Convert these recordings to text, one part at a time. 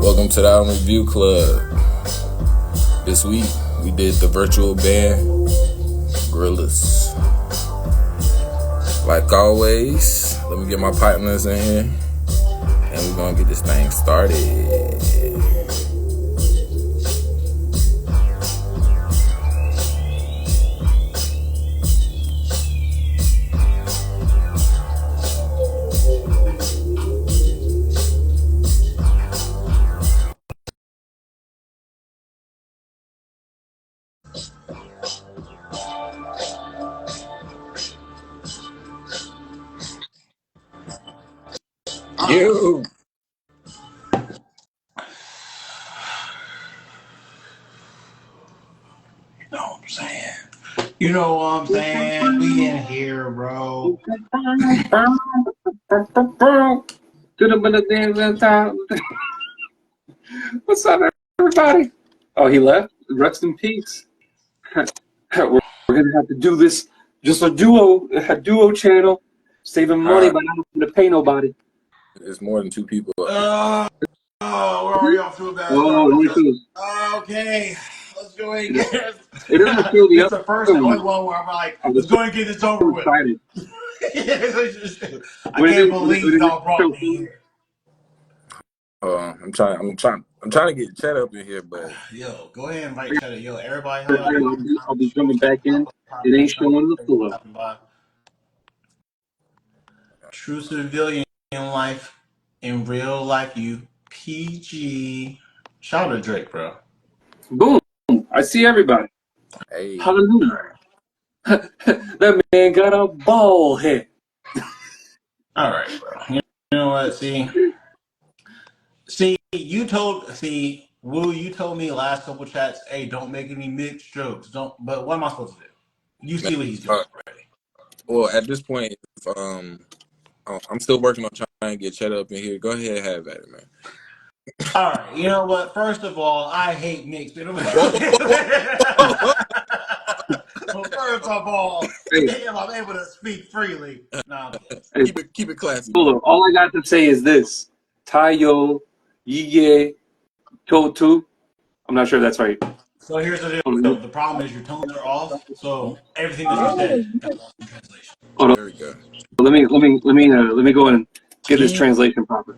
Welcome to the Album Review Club. This week we did the virtual band Gorillaz. Like always, let me get my partners in here and we're gonna get this thing started. You. You know what I'm saying? We in here, bro. What's up, everybody? Oh, he left? Rest in peace. We're gonna have to do this just a duo channel, saving money by not having to pay nobody. There's more than two people. We're already off to a bad start. Okay, let's go ahead and get it. It doesn't feel the It's the first and only one where I'm like, let's go ahead and get this over with. Excited. I can't believe y'all brought me here. I'm trying to get Chet up in here, but yo, go ahead and invite Chet. Yo, everybody. I'll be jumping back in. It ain't showing the flow. True civilian in life, in real life, you PG. Shout out to Drake, bro. Boom! I see everybody. hey, Hallelujah. That man got a bald head. All right, bro. You know what? See, Woo, you told me last couple chats, hey, don't make any mixed jokes. Don't. But what am I supposed to do? You see what he's doing already. Well, at this point, I'm still working on trying to get Chet up in here. Go ahead and have at it, man. All right. You know what? First of all, I hate mixed. Well, first of all, if I'm able to speak freely. No, keep it classy. All I got to say is this: Tayo Yige Totu. I'm not sure if that's right. So here's the deal. The problem is your tones are off. So everything that you said got lost in translation. Oh, there we go. Let me go and get this translation proper.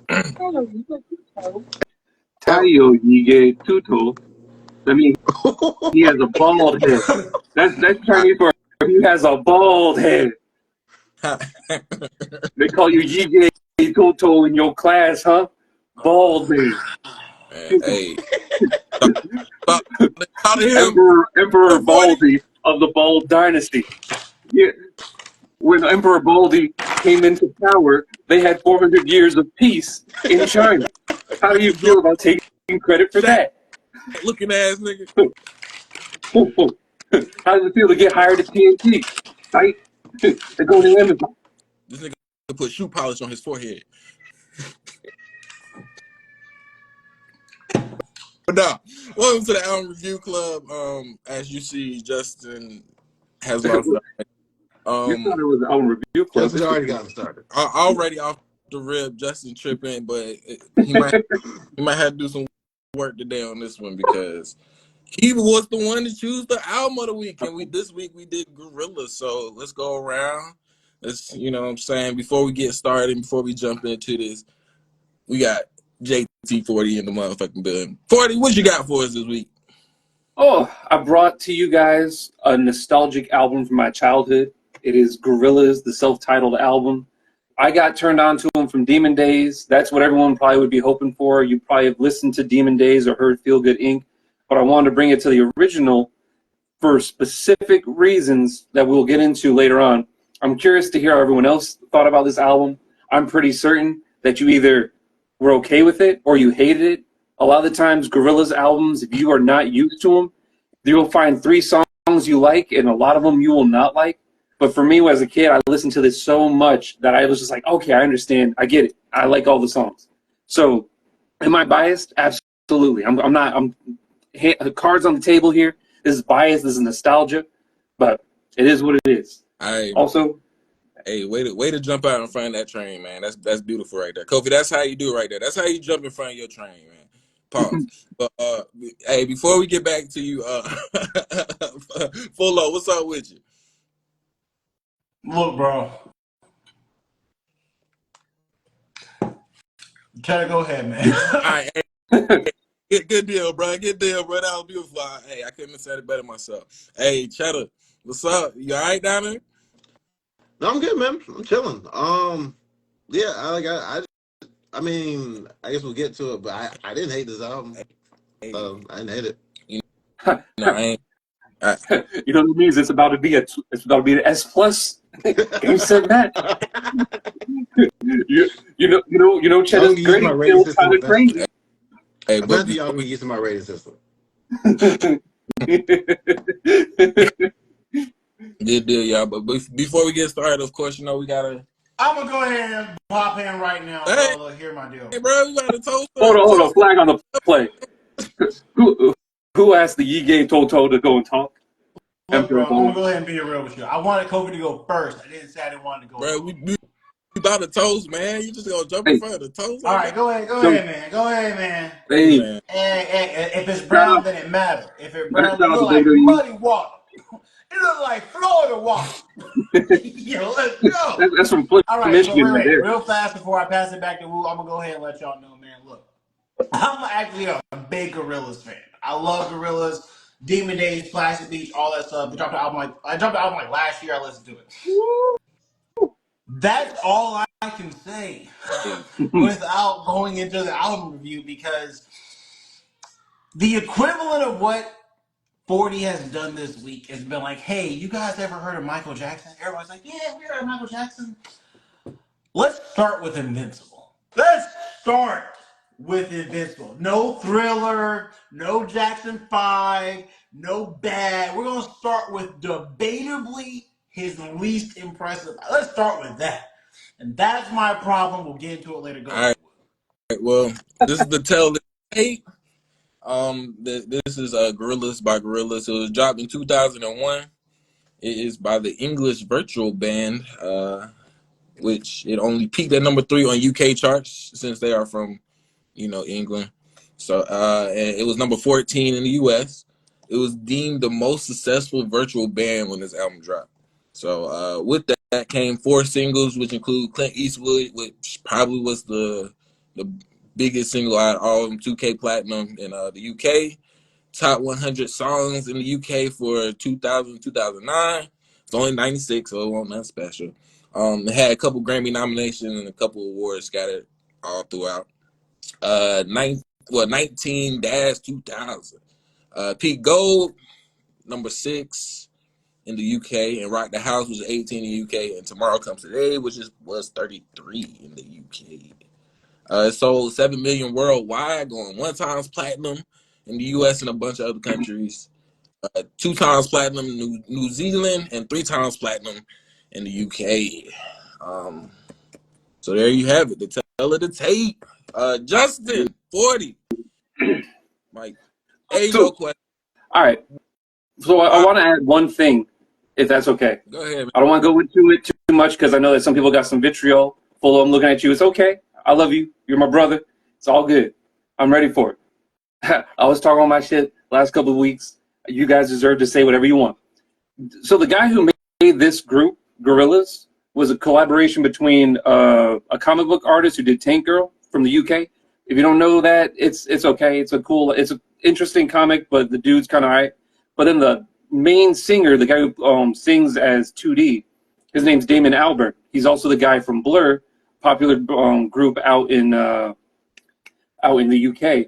Tayo Yige Tuto. That means he has a bald head. That's Chinese for he has a bald head. They call you Yige Toto in your class, huh? Bald man. Hey. Emperor Baldy of the Bald Dynasty. Yeah. When Emperor Baldy came into power, they had 400 years of peace in China. How do you feel about taking credit for that? Looking ass nigga. How does it feel to get hired at TNT? Right? They go to Amazon. This nigga put shoe polish on his forehead. But now, welcome to the Album Review Club. As you see, Justin has lost. You thought it was the Album Review Club. Justin already got started. Already off the rip, Justin tripping, but he might have to do some work today on this one because he was the one to choose the album of the week, and this week we did Gorillaz. So let's go around. Let's, you know what I'm saying, before we get started, before we jump into this, we got JT40 in the motherfucking building. 40, what you got for us this week? Oh, I brought to you guys a nostalgic album from my childhood. It is Gorillaz, the self-titled album. I got turned on to them from Demon Days. That's what everyone probably would be hoping for. You probably have listened to Demon Days or heard Feel Good Inc., but I wanted to bring it to the original for specific reasons that we'll get into later on. I'm curious to hear how everyone else thought about this album. I'm pretty certain that you either were okay with it or you hated it. A lot of the times, Gorillaz albums, if you are not used to them, you'll find 3 songs you like, and a lot of them you will not like. But for me, as a kid, I listened to this so much that I was just like, okay, I understand. I get it. I like all the songs. So am I biased? Absolutely. I'm not. Cards on the table here. This is bias. This is nostalgia. But it is what it is. Also, hey, way to jump out in front of that train, man. That's beautiful right there. Kofi, that's how you do right there. That's how you jump in front of your train, man. Pause. But hey, before we get back to you, Full what's up with you? Look, bro. Try to go ahead, man. All right, hey, good deal, bro. Good deal, bro. That was beautiful. Hey, I couldn't have said it better myself. Hey, Cheddar, what's up? You all right down there? No, I'm good, man. I'm chilling. Yeah, I mean, I guess we'll get to it, but I didn't hate this album. Hey, I didn't hate it. you know, I ain't. You know what it means? It's about to be an S plus. Game set match. You know, Cheddar's Y'all great. my rating Still kind system. of crazy. Hey, I'm but glad y'all can use my rating system. good deal, y'all. But before we get started, of course, you know we gotta. I'm gonna go ahead and pop in right now, Hey, bro. Look, here's my deal. bro, we gotta toast. Hold on. Flag on the play. Who asked the Yi game Toto to go and talk? Look, Emperor bro, I'm gonna Ball. go ahead and be real with you. I wanted Kobe to go first. I didn't say I didn't want to go. Bro, we about to toast, man. You just gonna jump in Hey, front of the toast All like right, that? go ahead, man. Go ahead, man. Hey, hey, man. Hey, if it's shout brown, out, then it matters. If it's shout brown, it out to look like WWE. muddy water. It look like Florida water. Yo, let's go. That's from Flint, All right, but Michigan, right there. real fast before I pass it back to Wu, I'm gonna go ahead and let y'all know, man. Look, I'm actually a big Gorillaz fan. I love Gorillaz, Demon Days, Plastic Beach, all that stuff. I dropped the album like last year. I listened to it. That's all I can say Hey, without going into the album review because the equivalent of what 40 has done this week has been like, hey, you guys ever heard of Michael Jackson? Everybody's like, yeah, we heard of Michael Jackson. Let's start with Invincible. Let's start with Invincible. No Thriller, no Jackson 5, no Bad. We're going to start with debatably his least impressive. Let's start with that. And that's my problem. We'll get into it later. Go all ahead. right. Well, this is the Tell the Tape. This is Gorillaz by Gorillaz. It was dropped in 2001. It is by the English Virtual Band, which it only peaked at number 3 on UK charts since they are from, England. So, and it was number 14 in the US. It was deemed the most successful virtual band when this album dropped. So, with that came 4 singles, which include Clint Eastwood, which probably was the biggest single out of all of them, 2K Platinum in the UK. Top 100 songs in the UK for 2000, 2009. It's only 96, so it wasn't that special. It had a couple Grammy nominations and a couple awards scattered all throughout. 19-2000. Peak Gold, number 6 in the UK, and Rock the House was 18 in the UK, and Tomorrow Comes Today, was 33 in the UK. It sold 7 million worldwide, going 1 times platinum in the US and a bunch of other countries. 2 times platinum in New Zealand and 3 times platinum in the UK. So there you have it. The Tell of the Tape. Justin, 40. Mike, age So, old question. all right. So I want to add one thing, if that's okay. Go ahead, man. I don't want to go into it too much because I know that some people got some vitriol. Full, I'm looking at you. It's okay. I love you. You're my brother. It's all good. I'm ready for it. I was talking on my shit last couple of weeks. You guys deserve to say whatever you want. So the guy who made this group, Gorillaz, was a collaboration between a comic book artist who did Tank Girl from the UK. If you don't know that, it's okay. It's an interesting comic, but the dude's kind of alright. But then the main singer, the guy who sings as 2D, his name's Damon Albarn. He's also the guy from Blur, popular group out in the UK.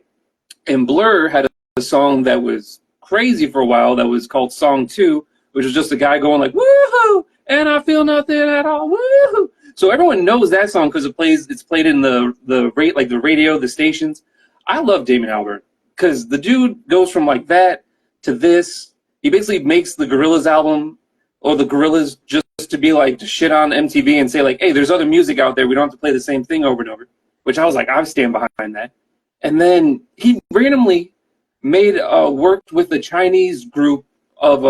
And Blur had a song that was crazy for a while that was called Song 2, which was just a guy going like, woohoo, and I feel nothing at all, woohoo. So everyone knows that song because it's played in the radio, the stations. I love Damon Albarn because the dude goes from like that to this. He basically makes the Gorillaz album or the Gorillaz just to be like to shit on MTV and say like, hey, there's other music out there. We don't have to play the same thing over and over. Which I was like, I stand behind that. And then he randomly worked with a Chinese group of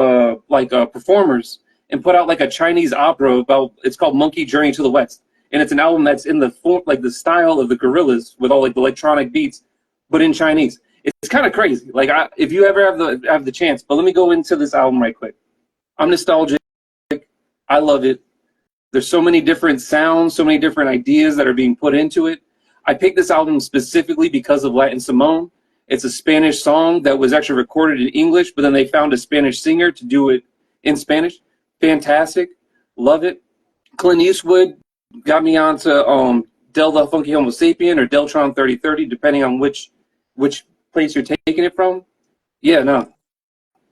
performers and put out like a Chinese opera about, it's called Monkey Journey to the West. And it's an album that's in the form, like the style of the Gorillaz with all like the electronic beats, but in Chinese. It's kind of crazy. Like, if you ever have the chance, but let me go into this album right quick. I'm nostalgic. I love it. There's so many different sounds, so many different ideas that are being put into it. I picked this album specifically because of Latin Simone. It's a Spanish song that was actually recorded in English, but then they found a Spanish singer to do it in Spanish. Fantastic. Love it. Clint Eastwood got me onto Del the Funky Homo Sapien or Deltron 3030, depending on which place you're taking it from. Yeah, no.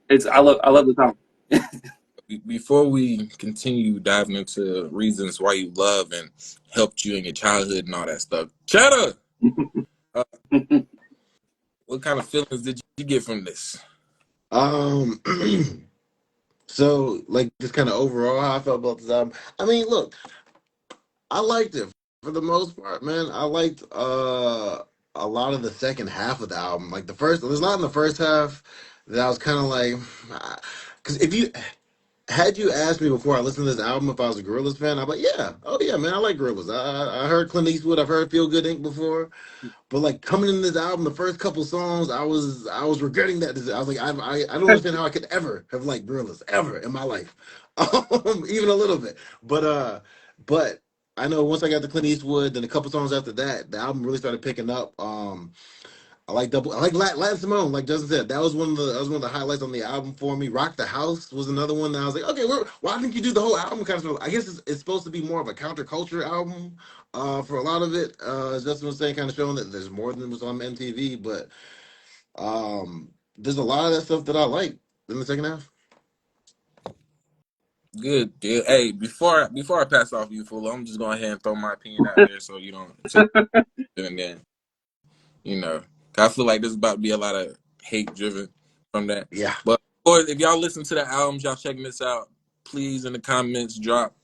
I love the song. Before we continue diving into reasons why you love and helped you in your childhood and all that stuff, Cheddar, what kind of feelings did you get from this? So like just kind of overall how I felt about this album. I mean, look, I liked it for the most part, man. I liked a lot of the second half of the album. Like there's a lot in the first half that I was kind of like, because if you had you asked me before I listened to this album if I was a Gorillaz fan, I'm like, yeah, oh yeah, man, I like Gorillaz. I heard Clint Eastwood, I've heard Feel Good Inc. before, but like coming in this album, the first couple songs, I was regretting that. I was like, I don't understand how I could ever have liked Gorillaz ever in my life, even a little bit. But I know once I got to Clint Eastwood, then a couple songs after that, the album really started picking up. I like Latin Simone, like Justin said. That was one of the highlights on the album for me. Rock the House was another one that I was like, okay, why didn't you do the whole album? Kind of, I guess it's supposed to be more of a counterculture album for a lot of it. As Justin was saying, kind of showing that there's more than was on MTV, but there's a lot of that stuff that I like in the second half. Good deal. Hey, before I pass off you, Fuller, I'm just going ahead and throw my opinion out there so you don't take it and then, 'cause I feel like there's about to be a lot of hate driven from that. Yeah. But of course, if y'all listen to the albums, y'all checking this out, please in the comments drop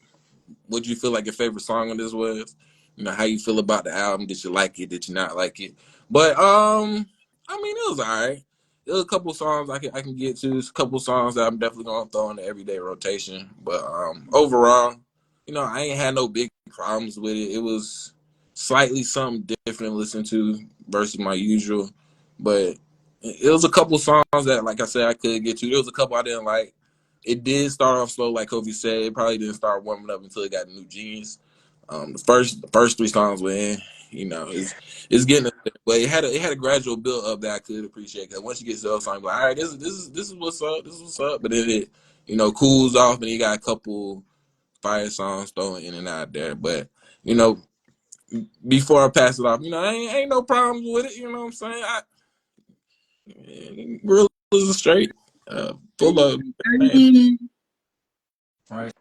what you feel like your favorite song on this was. How you feel about the album. Did you like it? Did you not like it? But I mean, it was alright. There was a couple songs I can get to. There's a couple songs that I'm definitely gonna throw in the everyday rotation. But overall, I ain't had no big problems with it. It was slightly something different to listen to versus my usual. But it was a couple songs that, like I said, I could get to. There was a couple I didn't like. It did start off slow, like Kofi said. It probably didn't start warming up until it got New Genius. The first three songs were in. It's getting there, but it had a gradual build up that I could appreciate. Because once you get to those songs, like, all right, this is what's up. This is what's up. But then it cools off, and you got a couple fire songs thrown in and out there. But before I pass it off, ain't no problems with it. You know what I'm saying? Gorillaz is straight, full of. All right.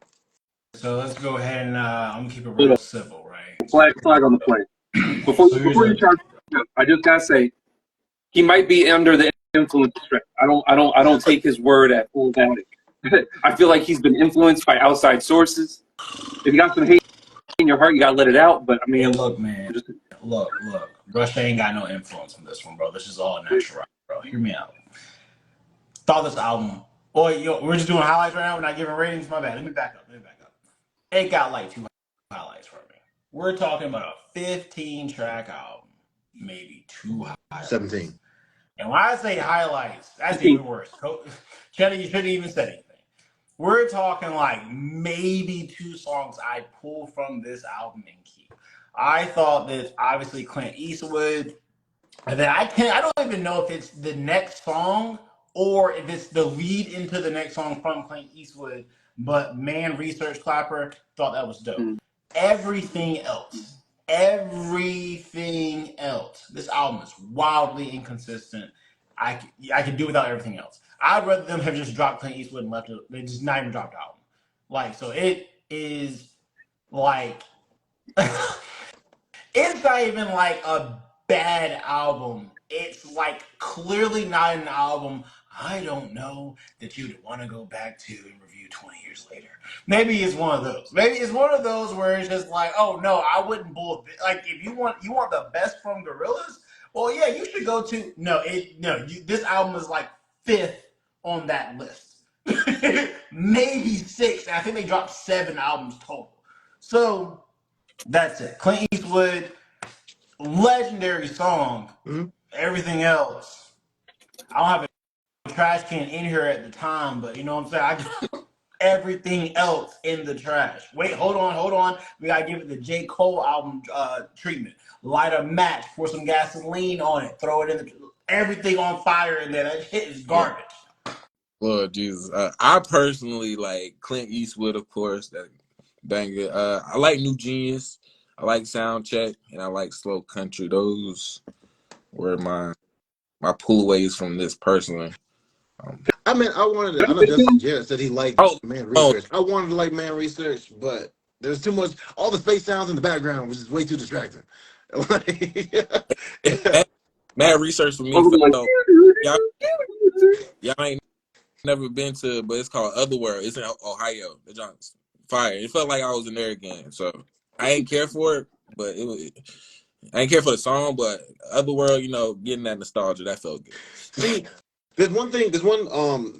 So let's go ahead and I'm gonna keep it real civil, right? Flag on the play. Before you charge, I just gotta say, he might be under the influence. I don't take his word at full value. I feel like he's been influenced by outside sources. If you got some hate in your heart, you gotta let it out. But I mean, Hey, look, man. Look. Russia ain't got no influence on this one, bro. This is all natural, bro. Hear me out. Thought this album. Boy, we're just doing highlights right now. We're not giving ratings. My bad. Let me back up. It got like 2 highlights for me. We're talking about a 15-track album, maybe 2 highlights. 17. And when I say highlights, that's even worse. Cheddar, you shouldn't even say anything. We're talking like maybe 2 songs I pull from this album and keep. I thought that obviously Clint Eastwood, and then I don't even know if it's the next song or if it's the lead into the next song from Clint Eastwood, but man, Research Clapper thought that was dope. Everything else, this album is wildly inconsistent. I could do without everything else. I'd rather them have just dropped Clint Eastwood and left it. They just not even dropped the album. Like, so it is like it's not even like a bad album. It's like clearly not an album I don't know that you'd want to go back to and review 20 years later. Maybe it's one of those. Maybe it's one of those where it's just like, oh no, I wouldn't bull. Like if you want the best from Gorillaz, well yeah, you should go to this album is like 5th on that list. Maybe 6. I think they dropped 7 albums total. So that's it. Clint Eastwood, legendary song. Mm-hmm. Everything else, I don't have a trash can in here at the time, but you know what I'm saying. I just everything else in the trash. Wait, hold on. We gotta give it the J. Cole album treatment. Light a match, pour some gasoline on it, throw it in the everything on fire in there. That shit is Yeah. garbage. Lord Jesus. I personally like Clint Eastwood, of course. That banger. I like New Genius. I like Soundcheck, and I like Slow Country. Those were my pullaways from this personally. I mean, I know Justin Jarrett said he liked Oh, Man oh, Research. I wanted to like Man Research, but there's too much. All the space sounds in the background was just way too distracting. Like, yeah. mad research for me Over like, felt y'all, y'all ain't never been to, but it's called Otherworld. It's in Ohio. The John's fire. It felt like I was in there again. So I ain't care for it, but I ain't care for the song, but Otherworld, getting that nostalgia, that felt good. See, there's one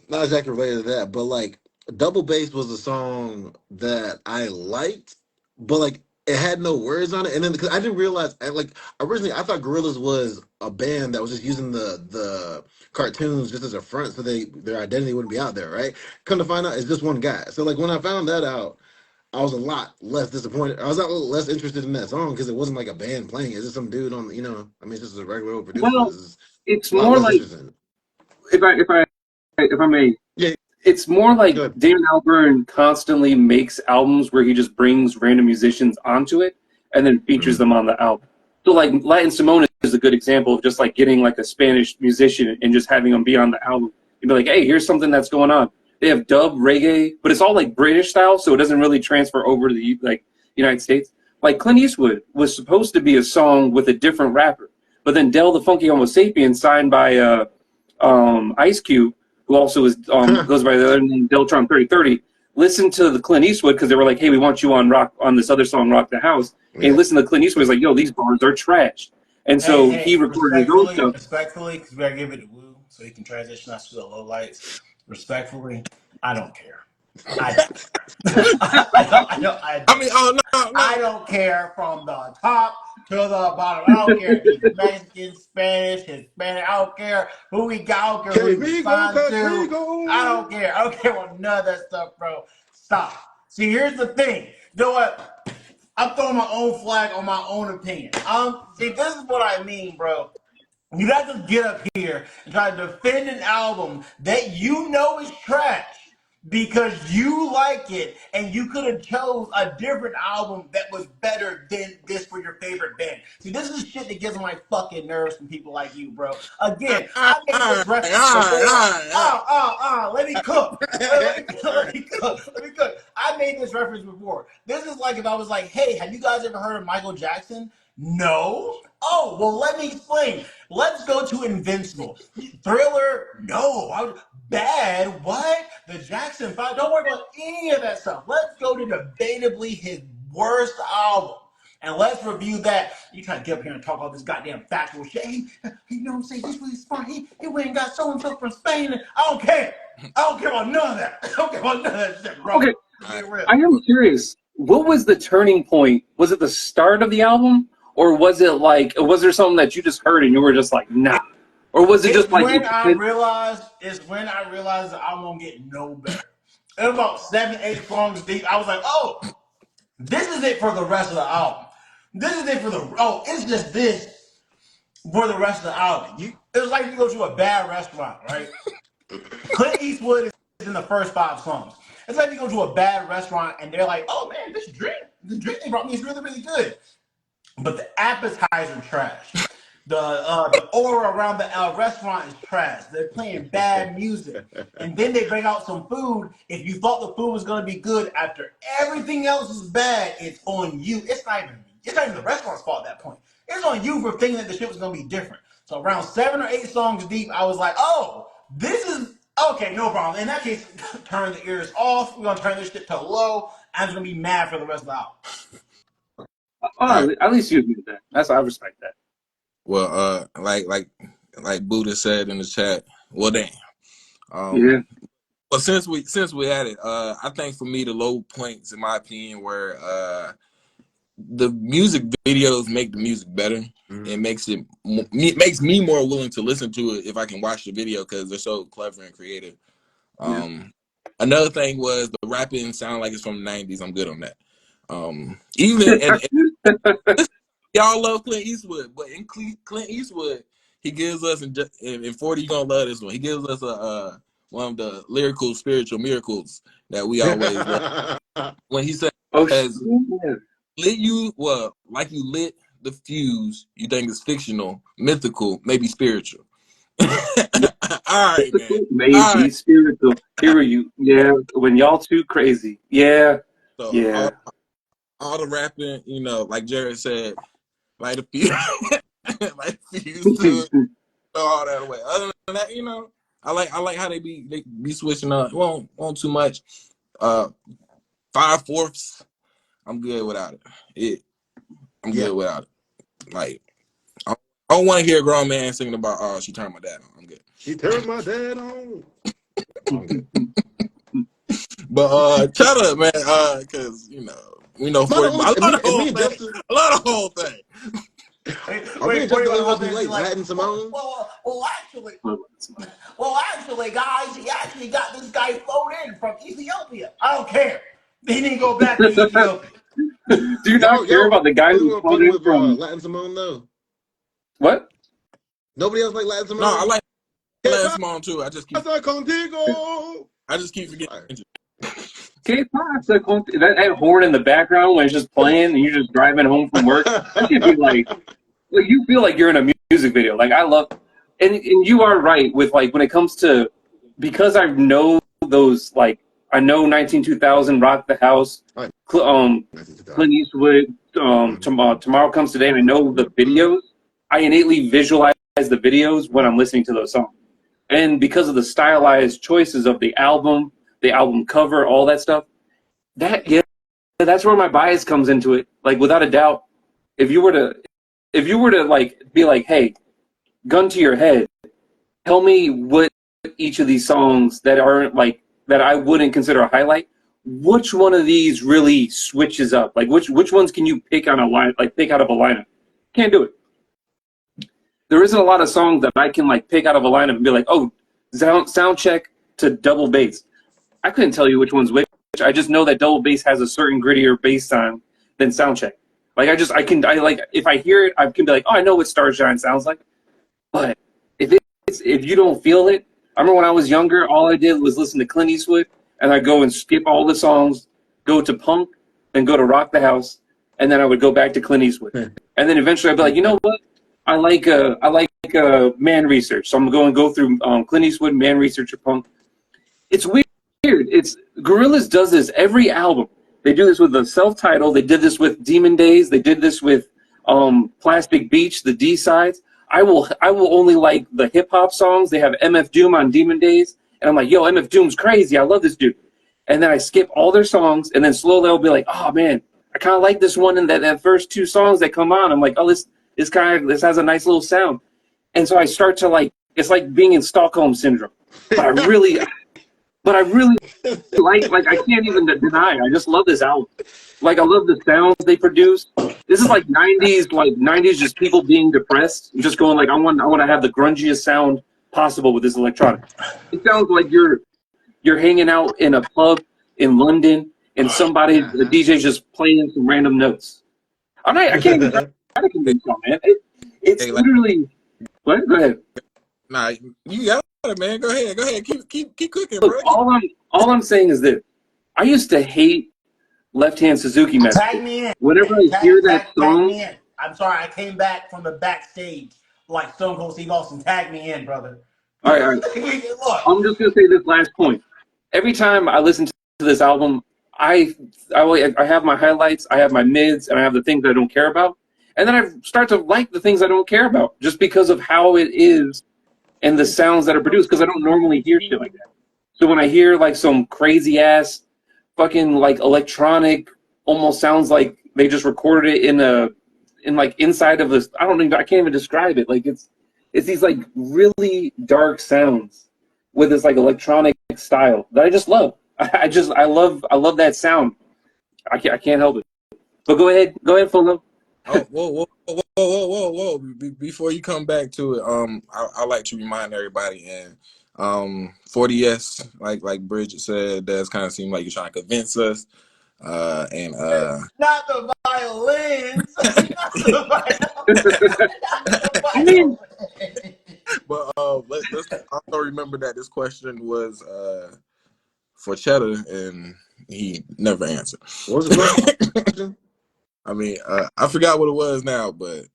not exactly related to that, but like Double Bass was a song that I liked, but like it had no words on it. And then because I didn't realize like originally I thought Gorillaz was a band that was just using the cartoons just as a front so their identity wouldn't be out there, right? Come to find out it's just one guy. So like when I found that out, I was a lot less disappointed. I was a little less interested in that song because it wasn't like a band playing. It's just some dude I mean, it's just a regular old producer. well, This is it's a lot more less like interesting. if I may, Yeah, it's more like good. Damon Albarn constantly makes albums where he just brings random musicians onto it and then features them on the album. So like Latin Simone is a good example of just like getting like a Spanish musician and just having them be on the album. You'd be like, hey, here's something that's going on. They have dub reggae, but it's all like British style, so it doesn't really transfer over to the like United States. Like Clint Eastwood was supposed to be a song with a different rapper, but then Del the Funky Homo Sapien signed by Ice Cube, who also is goes by the other name Deltron 3030, listened to the Clint Eastwood because they were like, hey, we want you on this other song, Rock the House. And he Yeah. listened to Clint Eastwood. He's like, yo, these bars are trash. And so he Hey, recorded his own stuff. respectfully, because we gotta give it to Woo so he can transition us to the low lights. Respectfully, I don't care. I don't care. I mean, oh no, I no. don't care from the top to the bottom. I don't care if he's Mexican, Spanish, Hispanic. I don't care who he got. I don't care who he was signed to. I don't care. I don't care about none of that stuff, bro. Stop. See, here's the thing. You know what? I'm throwing my own flag on my own opinion. See, this is what I mean, bro. You got to get up here and try to defend an album that you know is trash because you like it and you could have chose a different album that was better than this for your favorite band. See, this is shit that gets on my fucking nerves from people like you, bro. Again, I made this All reference before. right. Let me cook. Let me cook. I made this reference before. This is like if I was like, hey, have you guys ever heard of Michael Jackson? No. Oh, well, let me explain. Let's go to Invincible. Thriller? No. Bad? What? The Jackson 5? Don't worry about any of that stuff. Let's go to debatably his worst album. And let's review that. You trying to get up here and talk all this goddamn factual shit. Hey, you know what I'm saying? He's really smart. He went and got so-and-so from Spain. I don't care. I don't care about none of that. I don't care about none of that shit, bro. Okay, Be real. I am curious. What was the turning point? Was it the start of the album? Or was there something that you just heard and you were just like, nah? Or was it just like, It's when I realized that I won't get no better. And about 7, 8 songs deep, I was like, oh, this is it for the rest of the album. It's just this for the rest of the album. It was like you go to a bad restaurant, right? Clint Eastwood is in the first 5 songs. It's like you go to a bad restaurant and they're like, oh man, the drink they brought me is really, really good. But the appetizer trash. The aura around the restaurant is trash. They're playing bad music. And then they bring out some food. If you thought the food was gonna be good after everything else is bad, it's on you. It's not even the restaurant's fault at that point. It's on you for thinking that the shit was gonna be different. So around 7 or 8 songs deep, I was like, oh, this is okay, no problem. In that case, turn the ears off. We're gonna turn this shit to low. I'm just gonna be mad for the rest of the album. All right. at least you admit that. I respect that. Well, like Buddha said in the chat. Well, damn. Yeah. But since we at it, I think for me the low points, in my opinion, were the music videos make the music better. Mhm. It makes me more willing to listen to it if I can watch the video because they're so clever and creative. Yeah. Another thing was the rapping sound like it's from the 90s. I'm good on that. Even and y'all love Clint Eastwood, but in Clint Eastwood, he gives us in 40. You gonna love this one. He gives us a one of the lyrical spiritual miracles that we always love. When he says, Oh shit. "Lit you well, like you lit the fuse. You think it's fictional, mythical, maybe spiritual." All right, man. All Maybe right. spiritual. Here are you. Yeah, when y'all too crazy. Yeah, So yeah. all the rapping, like Jared said, light a fuse, light a fuse to it. All that away. Other than that, I like how they be switching up. Won't too much. 5/4. I'm good without it. I'm Yeah. good without it. Like I don't want to hear a grown man singing about she turned my dad on. I'm good. She turned my dad on. I'm good. But shut up, man. Cause we know Not 40. only, I love the and whole me and thing. Justin, I love the whole thing. are me Wait, and 40 Justin the gonna only ones hop who in and be like like, Latin Simone? actually, guys, he actually got this guy flown in from Ethiopia. I don't care. He didn't go back to Ethiopia. Do you not care Y'all about the guy really who want to flown fuck in with from Latin Simone though? what? Nobody else like Latin No, I Simone? like Que Lance Small too. pasa contigo? I just keep forgetting. Fire. Que pasa con that horn in the background when it's just playing and you're just driving home from work? That should be like you feel like you're in a music video. Like I love, and you are right with like when it comes to because I know those like I know 192000 Rock the House, All right. Clint Eastwood, Tomorrow Comes Today, and I know the videos. I innately visualize the videos when I'm listening to those songs, and because of the stylized choices of the album cover, all that stuff. That's where my bias comes into it. Like without a doubt, if you were to like be like, hey, gun to your head, tell me what each of these songs that aren't like that I wouldn't consider a highlight. Which one of these really switches up? Like which ones can you pick on a line like pick out of a lineup? Can't do it. There isn't a lot of songs that I can like pick out of a lineup and be like, oh, sound check to double bass. I couldn't tell you which one's which. I just know that double bass has a certain grittier bass sound than sound check. Like I like if I hear it, I can be like, oh, I know what Starshine sounds like. But if you don't feel it, I remember when I was younger, all I did was listen to Clint Eastwood, and I'd go and skip all the songs, go to punk, then go to Rock the House, and then I would go back to Clint Eastwood, and then eventually I'd be like, you know what? I like Man Research, so I'm going to go through Clint Eastwood, Man Research, or punk. It's weird. It's Gorillaz does this every album. They do this with the self-titled. They did this with Demon Days. They did this with Plastic Beach, the D sides. I will only like the hip hop songs. They have MF Doom on Demon Days, and I'm like, yo, MF Doom's crazy. I love this dude. And then I skip all their songs, and then slowly I'll be like, oh man, I kind of like this one. And that first two songs that come on, I'm like, oh, this has a nice little sound. And so I start to like, it's like being in Stockholm syndrome. But I really like I can't even deny. I just love this album. Like I love the sounds they produce. This is like '90s just people being depressed, and just going like I want to have the grungiest sound possible with this electronic. It sounds like you're hanging out in a pub in London and the DJ's just playing some random notes. I can't even try to convince y'all, man. It's Hey, literally what? Go ahead. nah, you got it, man. Go ahead. Keep cooking, Look, bro. all I'm saying is this. I used to hate Left Hand Suzuki Tag Method. me in. Whenever I hear that Tag song, me in. I'm sorry, I came back from the backstage like Stone Cold Steve Austin. Tag me in, brother. all right. Look. I'm just gonna say this last point. Every time I listen to this album, I have my highlights, I have my mids, and I have the things I don't care about, and then I start to like the things I don't care about just because of how it is and the sounds that are produced. Because I don't normally hear shit like that. So when I hear like some crazy ass fucking like electronic, almost sounds like they just recorded it in like inside of this. I can't even describe it. Like it's these like really dark sounds with this like electronic style that I just love. I love that sound. I can't help it. But go ahead, Fulham. Oh, whoa! Before you come back to it, I like to remind everybody, and 40s, like Bridget said, does kind of seem like you're trying to convince us, and Not the violins. Not the I mean, violins. but let's also remember that this question was for Cheddar, and he never answered. What was the question? I mean, I forgot what it was now, but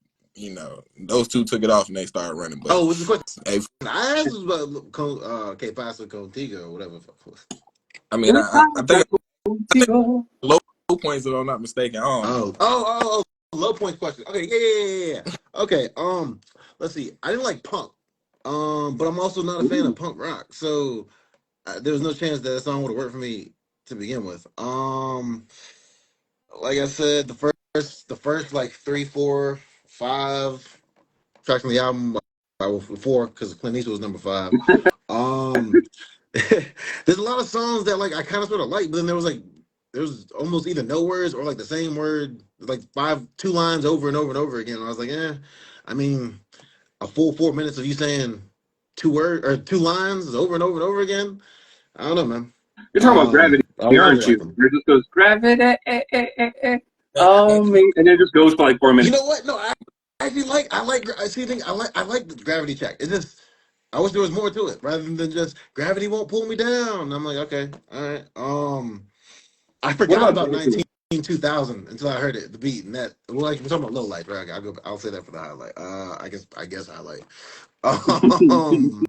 those two took it off and they started running. But Oh, what's the question? hey, I asked was about K Paso Contigo or whatever. I mean, I think low points, if I'm not mistaken. I don't know. Low points question. Okay, yeah. Okay, let's see. I didn't like punk, but I'm also not a fan of punk rock. So there was no chance that song would have worked for me to begin with. Like I said, the first like 3, 4, 5 tracks on the album. I was 4 because Clint Eastwood was number 5. Um, there's a lot of songs that like I kind of sort of like, but then there was almost either no words or like the same word, like 2 lines over and over and over again. And I was like, I mean, a full 4 minutes of you saying 2 words or 2 lines over and over and over again. I don't know, man. you're talking about gravity, I don't really aren't like you? them. It just goes gravity, oh me, and then it just goes for like 4 You minutes. know what? No, I actually I like the gravity check. It's just I wish there was more to it rather than just gravity won't pull me down. I'm like, okay, all right. I What forgot about about dancing? 19 2000 until I heard it, the beat, and that. Well, like we're talking about low light, right? I'll say that for the highlight. I guess highlight. Um,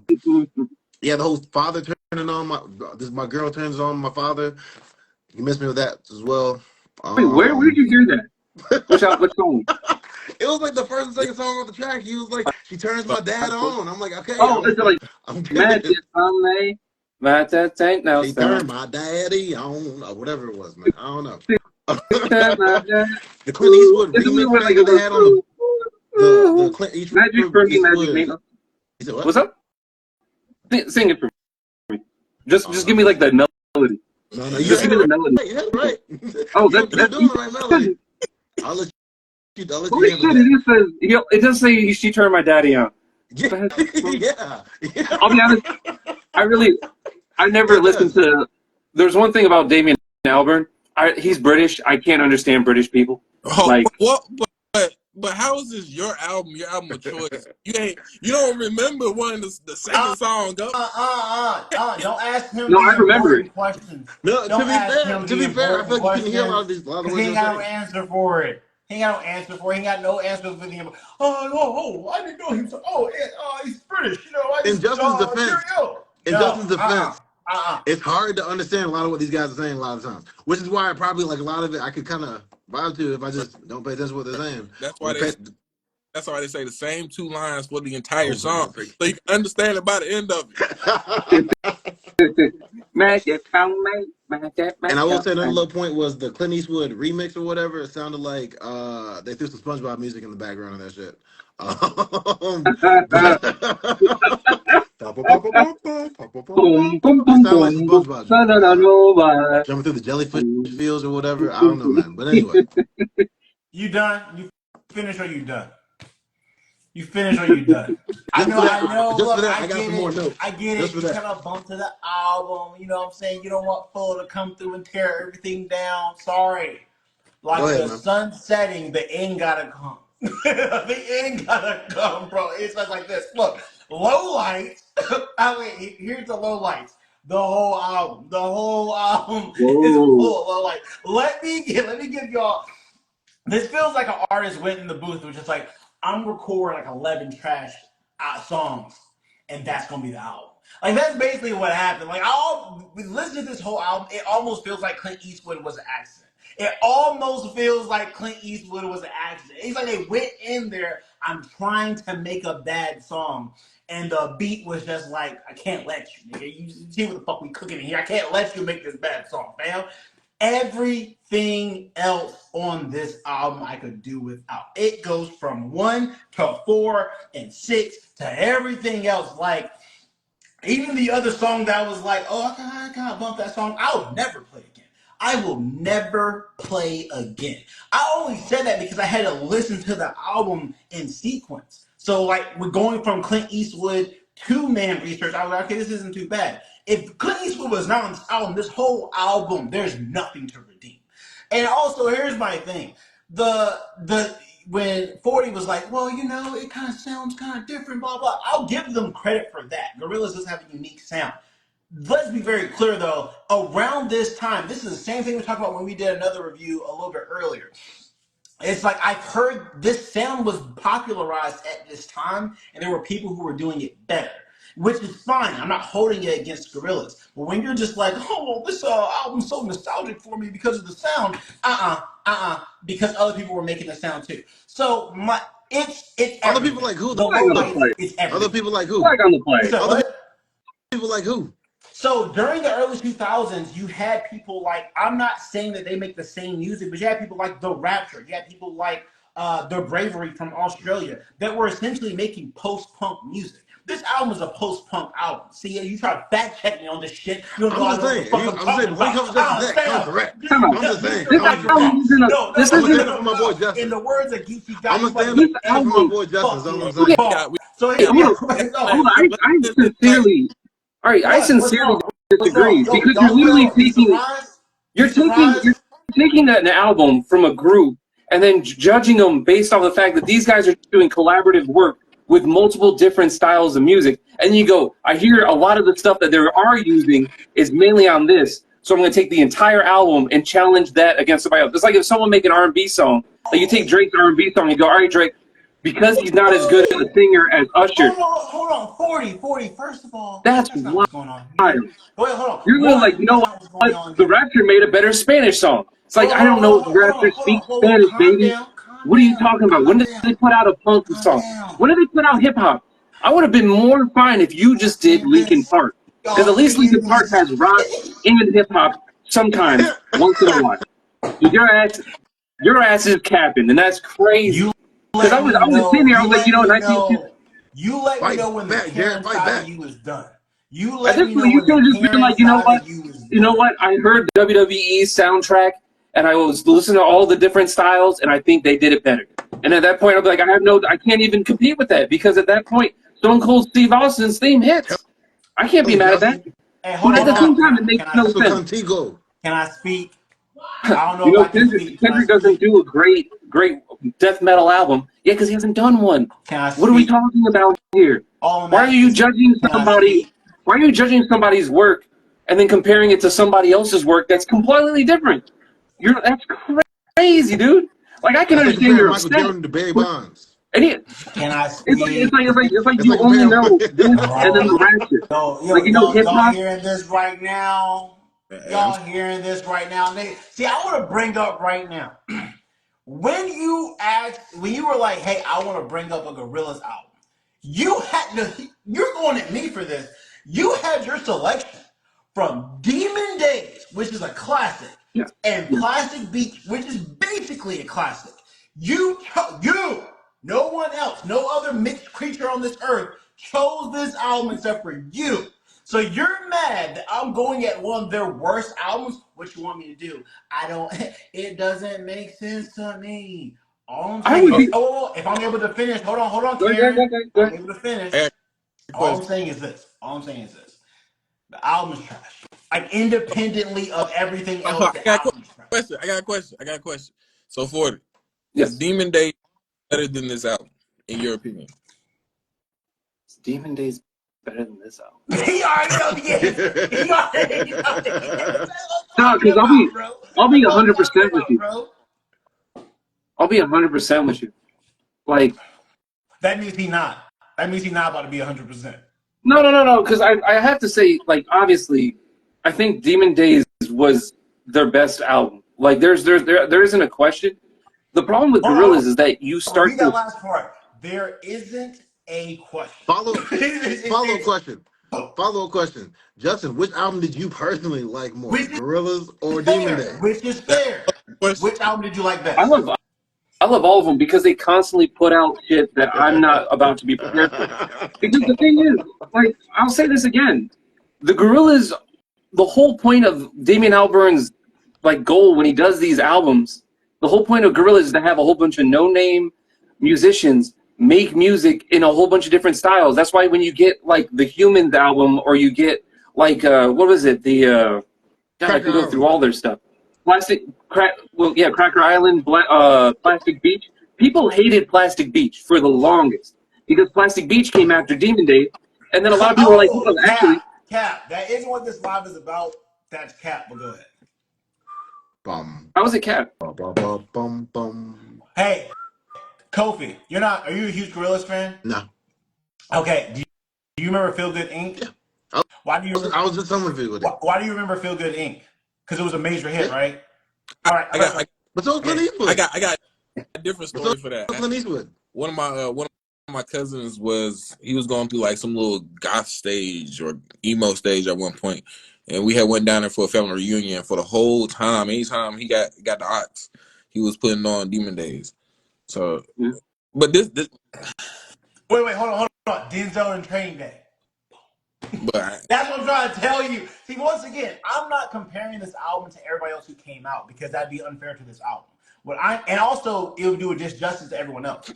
yeah, the whole father turning on my girl turns on my father. You missed me with that as well. Wait, where did Um, you hear that? Which song? it was like the first and second song on the track. He was like, she turns my dad on. I'm like, okay, Oh, is it like I'm Magic good. Sunday? That ain't no She song. turned my daddy on, or whatever it was, man. I don't know. Turn my dad. The Clint Eastwood Isn't it remix where like thing it that they goes? had on the Clint Magic for me, magic Eastwood. me. He said what? What's up? Sing it for me. Just give me Uh, like the melody. no, you Just had give it me the right. melody. You had it right. Oh, you were that's doing the right melody. I'll let you holy handle shit! that. It just says it does say she turned my daddy on. Yeah, yeah. I'll be honest. I never It listened does. to. There's one thing about Damien Albarn. He's British. I can't understand British people. Oh, Like, what? But how is this your album? Your album of choice? You don't remember one of the Uh, second song? Go. Don't ask him no, I the remember it. important questions. No, Don't ask him to the be fair, I feel important like you couldn't hear a lot questions of a lot of the because words he they ain't were got no saying. answer for it. He ain't got no answer for it. He ain't got no answer for him. Oh, no, I didn't know he was. He's British. I In just, Justin's defense, cheerio. in No, Justin's defense, uh. it's hard to understand a lot of what these guys are saying a lot of times, which is why I probably like a lot of it. I could kind of vibe to if I But just don't pay attention to what they're saying. that's why Or they pay, that's why they say the same 2 lines for the entire oh, for song, God's sake! so you can understand it by the end of it. Magic found me. Magic, And I will magic. say another low point was the Clint Eastwood remix or whatever. It sounded like they threw some SpongeBob music in the background of that shit. But Boom, boom, it boom, sounded like some boom, boom. SpongeBob Da, joint. da, da, no, bye. Jumping through the jellyfish fields or whatever. I don't know, man. But anyway, You done? You finish or you done? You finish or you done? I just know, for that, I know. just for Look, that, I I got get some more it. notes. I get Just it. for You that. kind of bump to the album. You know what I'm saying? You don't want Full to come through and tear everything down. Sorry. Go Like ahead, the man. sun setting, the end gotta come. The end gotta come, bro. It's just like this. Look, low lights. Here's the low lights. The whole album. The whole album is Whoa. full of low lights. Let me give y'all. This feels like an artist went in the booth, which is like, I'm recording like 11 trash songs, and that's gonna be the album. Like that's basically what happened. Like we listen to this whole album, it almost feels like Clint Eastwood was an accident. It almost feels like Clint Eastwood was an accident. It's like they went in there. I'm trying to make a bad song, and the beat was just like, I can't let you, nigga. You see what the fuck we cooking in here? I can't let you make this bad song, fam. Everything else on this album I could do without. It goes from 1 to 4 and 6 to everything else. Like, even the other song that was like, oh, I kind of bump that song. I'll never play it again. I will never play again. I only said that because I had to listen to the album in sequence. So like we're going from Clint Eastwood to Man Research. I was like, okay, this isn't too bad. If Clint Eastwood was not on this album, this whole album, there's nothing to redeem. And also, here's my thing: the when 40 was like, well, you know, it kind of sounds kind of different, blah blah. I'll give them credit for that. Gorillaz does have a unique sound. Let's be very clear though, around this time, this is the same thing we talked about when we did another review a little bit earlier. It's like I've heard this sound was popularized at this time, and there were people who were doing it better, which is fine. I'm not holding it against Gorillaz. But when you're just like, oh, well, this album's so nostalgic for me because of the sound, because other people were making the sound too. So it's Other everything. people like who? The Flag on the lights, play. it's everything. Other people like who? Flag on the play. So, Other people like who? So during the early 2000s, you had people like, I'm not saying that they make the same music, but you had people like The Rapture. You had people like The Bravery from Australia that were essentially making post-punk music. This album is a post-punk album. See, you try to fact-check me on this shit. You don't know I'm just what the saying. fuck I'm I'm talking saying when it about. comes to that, come correct. I'm just saying. This I'm album isn't a. This I'm isn't standing for my boy In Justin. the words of Geeky Guy, I'm gonna stand This up for album. my boy Justin. That's all I'm saying. So Hey, hold on. no. I sincerely. All right, I What's sincerely wrong? What's disagree wrong? Yo, because you're y'all literally will be taking. surprised. You're Be taking. surprised. You're taking an album from a group and then judging them based on the fact that these guys are doing collaborative work with multiple different styles of music. And you go, I hear a lot of the stuff that they are using is mainly on this. So I'm going to take the entire album and challenge that against somebody else. It's like if someone make an R&B song, like you take Drake's R&B song and you go, all right, Drake, because he's not as good a singer as Usher. Hold on. 40. First of all, That's not wild. what's going on here. Wait, hold on. You're going like, you know That's not what's going what? on The here. Rapture made a better Spanish song. It's like, I don't know if Rapture speaks Whoa, Spanish, calm baby. down. What are you talking about? When did they put out a punk Calm song? down. When did they put out hip hop? I would have been more fine if you just did Linkin Park. Because at least Linkin Park has rock and hip hop sometimes, once in a while. But your ass is capping, and that's crazy. Because I was sitting here, I was like, you know, 1950. You let me know when the Back, Karen Jared, fight side back. of you is done. You At let this me point, know you when could have the just been Karen like, you know side what? of you is done. You know what? I heard WWE soundtrack, and I was listening to all the different styles, and I think they did it better. And at that point, I'll be like, I can't even compete with that because at that point, Stone Cold Steve Austin's theme hits. I can't be mad at that. Hey, But at the same time, it Can makes I no So sense. contigo. Can I speak? I don't know You if know, I can speak. Can I Kendrick doesn't speak? do a great death metal album. Yeah, because he hasn't done one. Can I What are we speak? talking about here? All I'm Why are asking you is, judging can I somebody? speak? Why are you judging somebody's work and then comparing it to somebody else's work that's completely different? That's crazy, dude. Like I can That's like understand comparing you're Michael upset, Jordan to Barry but Bonds. and Can I it's like speak? it's like It's you like only comparing. know this and then the Rapture. Like you know hip Y'all hop. hearing this right now? I'm Y'all hearing this right now? See, I want to bring up right now. When you were like, hey, I want to bring up a Gorillaz album, you're going at me for this. You had your selection from Demon Days, which is a classic, Yeah, and yeah. Plastic Beach, which is basically a classic. No one else, no other mixed creature on this earth chose this album except for you. So you're mad that I'm going at one of their worst albums? What you want me to do? I don't. It doesn't make sense to me. All I'm I saying would is, be. if I'm able to finish, hold on, Go ahead, Karen. go I'm ahead. able to finish. I got a All I'm question. saying is this. The album is trash. Like independently of everything else, I the got a album is trash. question. I got a question. So 40, is Yes. Demon Day better than this album, in your opinion? Demon Days better than this album. He already know the answer. He already know the answer. That's what No, I'm talking because about, bro. I'll be That's what I'm 100% talking with about, you. bro. I'll be 100% with you. Like, That means he not. That means he's not about to be 100%. no. Because I have to say, like, obviously, I think Demon Days was their best album. Like, there isn't a question. The problem with Hold on. Gorillaz is that you start Read that to. last part. There isn't a question. Follow question. Follow question. Justin, which album did you personally like more, Which is Gorillaz or Demon fair. Day? Which is That's fair. the question. Which album did you like I best? love all of them because they constantly put out shit that I'm not about to be prepared for. Because the thing is, like, I'll say this again: the Gorillaz. The whole point of Damien Albarn's like goal when he does these albums. The whole point of Gorillaz is to have a whole bunch of no-name musicians make music in a whole bunch of different styles. That's why when you get like the Humans album, or you get like what was it? The God, I can go through all their stuff. Cracker Island, Plastic Beach. People hated Plastic Beach for the longest because Plastic Beach came after Demon Days, and then a lot of people were like, well, actually, Cap. That isn't what this live is about. That's Cap. But go ahead. How was it, Cap? Hey, Kofi, are you a huge Gorillaz fan? No. Okay. Do you remember Feel Good Inc? Yeah. Why do you? I was just someone Feel Good Inc. Why do you remember Feel Good Inc? Because it was a major hit, right? All right. But so Clint Eastwood. I got a different story for that. Clint Eastwood. One of my cousins was going through like some little goth stage or emo stage at one point, and we had went down there for a family reunion. For the whole time, anytime he got the ox, he was putting on Demon Days. So, but this wait, hold on. Denzel and Training Day. But that's what I'm trying to tell you. See, once again, I'm not comparing this album to everybody else who came out because that'd be unfair to this album. And also it would do a disjustice to everyone else.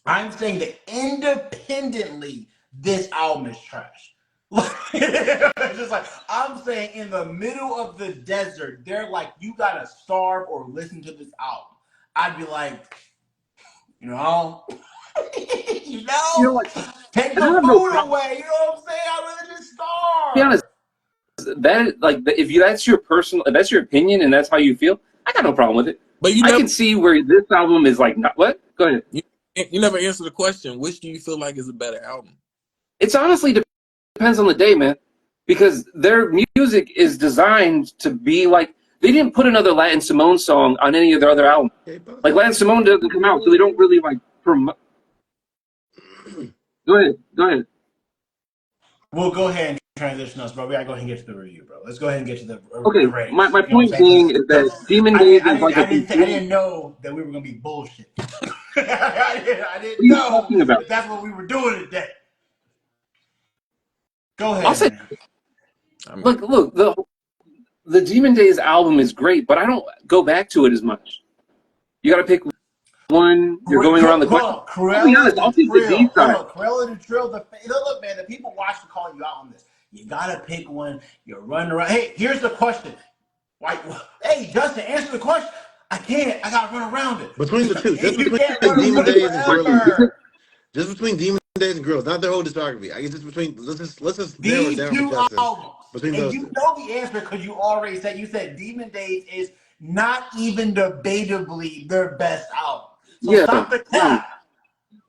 I'm saying that independently, this album is trash. It's just like I'm saying, in the middle of the desert, they're like, you gotta starve or listen to this album. I'd be like, you know, take the food away. You know what I'm saying? I'd rather just starve. To be honest, that's your personal, if that's your opinion and that's how you feel, I got no problem with it. But I can see where this album is like, not what? Go ahead. You never answer the question. Which do you feel like is a better album? It's honestly depends on the day, man. Because their music is designed to be like, they didn't put another Latin Simone song on any of their other albums. Like Latin Simone doesn't come out, so they don't really like promote. Go ahead. We'll go ahead and transition us, bro. We gotta go ahead and get to the review, bro. Let's go ahead and get to the okay. ratings. My point being is that Demon Days is like I didn't know that we were gonna be bullshit. I didn't know that that's what we were doing today. Go ahead. I'll say, look, the Demon Days album is great, but I don't go back to it as much. You got to pick one. You're going around the question. I'll be honest, I'll take the D side. Cruella the Trill. Look, man, the people watching calling you out on this. You got to pick one. You're running around. Hey, here's the question. Hey, Justin, answer the question. I can't. I got to run around it. Between the two. Just between Demon Days and Gorillaz. Just between Demon Days and Gorillaz, not their whole discography. I guess just between. Let's just narrow it down for Justin. Albums. Between and you know the answer because you already said. You said Demon Days is not even debatably their best album. So stop the cap.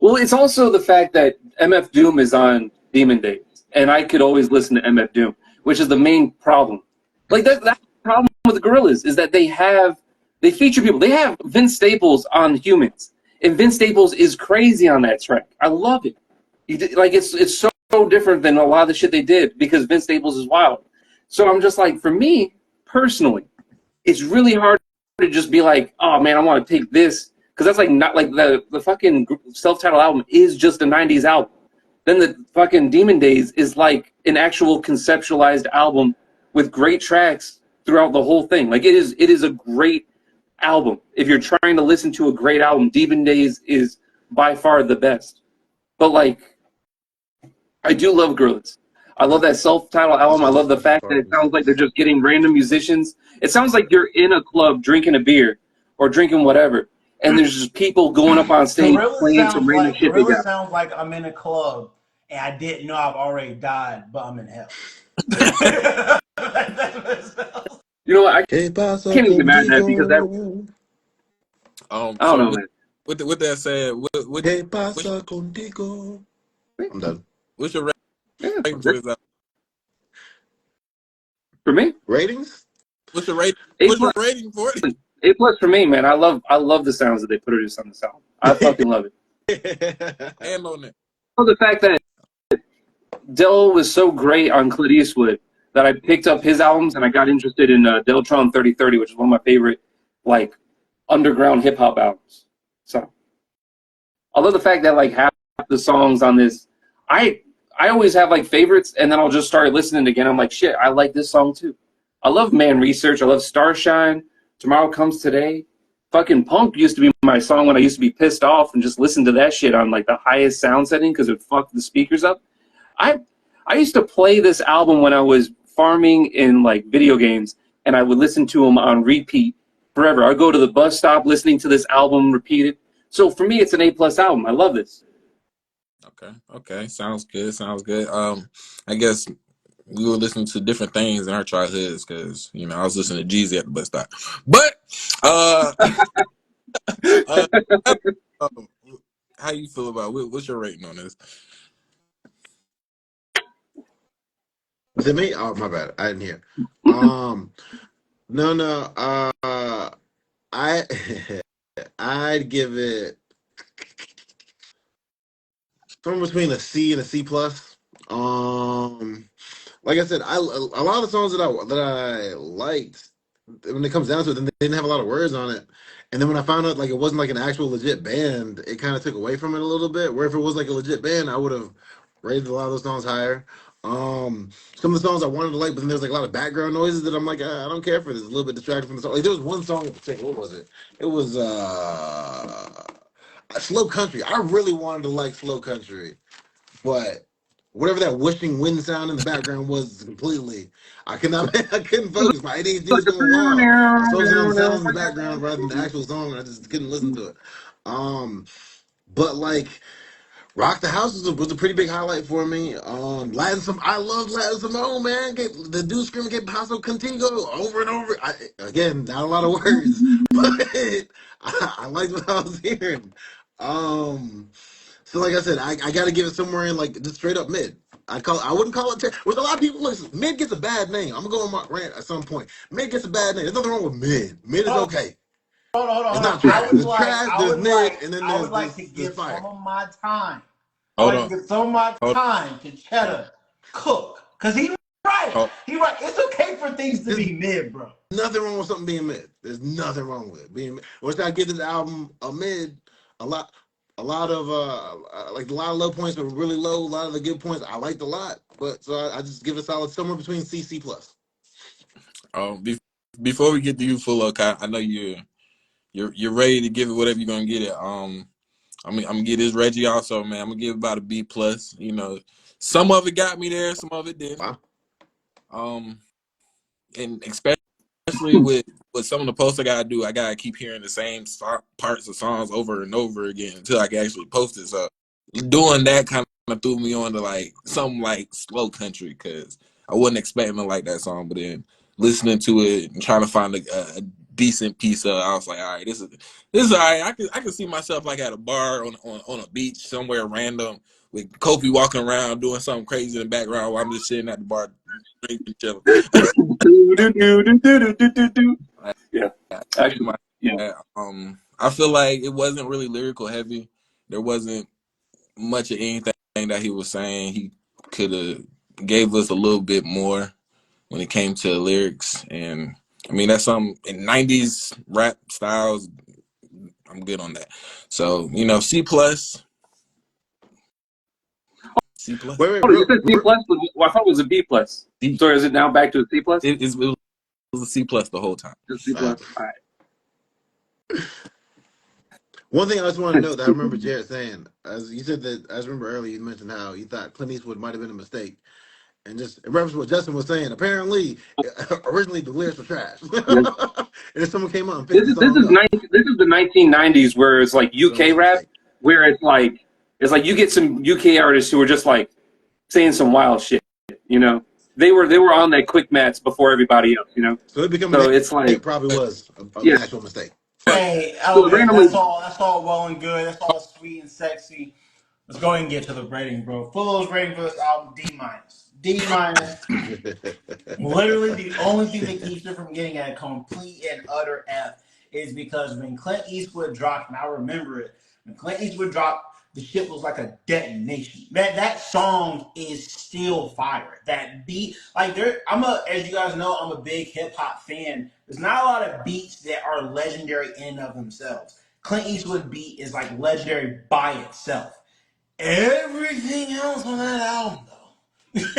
Well, it's also the fact that MF Doom is on Demon Days, and I could always listen to MF Doom, which is the main problem. Like that's the problem with the Gorillaz is that they feature people. They have Vince Staples on Humans, and Vince Staples is crazy on that track. I love it. It's so different than a lot of the shit they did because Vince Staples is wild. So I'm just like, for me personally, it's really hard to just be like, oh man, I want to take this because that's like not like the fucking self-titled album is just a 90s album. Then the fucking Demon Days is like an actual conceptualized album with great tracks throughout the whole thing. Like it is a great album. If you're trying to listen to a great album, Demon Days is by far the best. But like, I do love Gorillaz. I love that self-titled album. I love the fact that it sounds like they're just getting random musicians. It sounds like you're in a club drinking a beer or drinking whatever, and there's just people going up on stage playing some random shit. Gorillaz sounds like I'm in a club and I didn't know I've already died, but I'm in hell. That's what it sounds. You know what? I can't even get mad at that because that. I don't know, man. With that said, I'm done. What's your rating for this album? For me? Ratings? What's your rating? What's your rating for it? A+ for me, man. I love the sounds that they produce on this album. I fucking love it. And on it. Well, the fact that Del was so great on Clint Eastwood that I picked up his albums and I got interested in Deltron 3030, which is one of my favorite like underground hip hop albums. So I love the fact that like half the songs on this, I always have like favorites, and then I'll just start listening again. I'm like, shit, I like this song too. I love Man Research. I love Starshine. Tomorrow Comes Today. Fucking Punk used to be my song when I used to be pissed off and just listen to that shit on like the highest sound setting because it fucked the speakers up. I I used to play this album when I was farming in like video games, and I would listen to them on repeat forever. I'd go to the bus stop listening to this album repeated. So for me, it's an A+ album. I love this. Okay. Sounds good. Sounds good. I guess we were listening to different things in our childhoods because I was listening to Jeezy at the bus stop. But uh, uh um, how you feel about what's your rating on this? Was it me? Oh, my bad. I didn't hear. No. I I'd give it somewhere between a C and a C plus. Like I said, a lot of the songs that I liked, when it comes down to it, then they didn't have a lot of words on it. And then when I found out like it wasn't like an actual legit band, it kind of took away from it a little bit. Where if it was like a legit band, I would have rated a lot of those songs higher. Some of the songs I wanted to like, but then there's like a lot of background noises that I'm like, I don't care for this. It's a little bit distracting from the song. Like there was one song in particular. What was it? It was Slow Country. I really wanted to like Slow Country, but whatever that whooshing wind sound in the background was completely, I cannot, I couldn't focus. My ADHD was going wild. I was focusing on the sounds in the background rather than the actual song, and I just couldn't listen to it. But like Rock the House was a pretty big highlight for me. I love Latin Simone, man. The dude screaming "Que Paso Contigo" over and over. Again, not a lot of words, but I liked what I was hearing. So like I said, I got to give it somewhere in like just straight up mid. I wouldn't call it. With a lot of people, listen, mid gets a bad name. I'm gonna go on my rant at some point. Mid gets a bad name. There's nothing wrong with mid. Mid is okay. It's not trash. There's trash. There's mid, and then I would like to there's give fire. some of my time. I Hold like on. to give some of my time to Cheddar Cook, cause he's right. Oh, He's right. It's okay for things to There's be mid, bro. nothing wrong with something being mid. There's nothing wrong with it being mid. Once I give this album a mid, a lot, like a lot of low points were really low. A lot of the good points I liked a lot, but so I just give it solid somewhere between C plus. before we get to you, Full I know you're ready to give it whatever you're gonna get it. I'm gonna give this Reggie also, man. I'm gonna give it about a B plus. Some of it got me there, some of it didn't. Wow. And especially with some of the posts I gotta do, I gotta keep hearing the same parts of songs over and over again until I can actually post it. So doing that kind of threw me on to like something like Slow Country because I wasn't expecting to like that song, but then listening to it and trying to find a decent piece of it, I was like, all right, this is all right. I can see myself like at a bar on a beach somewhere random with Kofi walking around doing something crazy in the background while I'm just sitting at the bar drinking chilling. Yeah, I see actually, yeah. I feel like it wasn't really lyrical heavy. There wasn't much of anything that he was saying. He could have gave us a little bit more when it came to lyrics. And I mean, that's some in 90s rap styles. I'm good on that. So, C plus. C plus. Wait, Oh, you said C real, plus? Well, I thought it was a B plus. C, So is it now back to a C plus? it was a C plus the whole time. Just C plus. All right. one thing I just want to note that I remember Jared saying, as you said that, I just remember earlier you mentioned how you thought Clint Eastwood might have been a mistake. And just in reference to what Justin was saying, apparently, originally the lyrics were trash. Yeah. And then someone came out and picked the This song is up. this is the 1990s where it's like So it UK was a rap, mistake. where it's like you get some UK artists who are just like saying some wild shit. They were on that quick mats before everybody else. So it becoming So a it's like mistake probably was an yeah. actual mistake. Hey, So okay, randomly, that's all well and good. That's all sweet and sexy. Let's go ahead and get to the rating, bro. Full's rating for this album, D minus. D minus. Literally, the only thing that keeps it from getting a complete and utter F is because when Clint Eastwood dropped, and I remember it, when Clint Eastwood dropped, the shit was like a detonation. Man, that song is still fire. That beat, like as you guys know, I'm a big hip hop fan. There's not a lot of beats that are legendary in and of themselves. Clint Eastwood beat is like legendary by itself. Everything else on that album, though,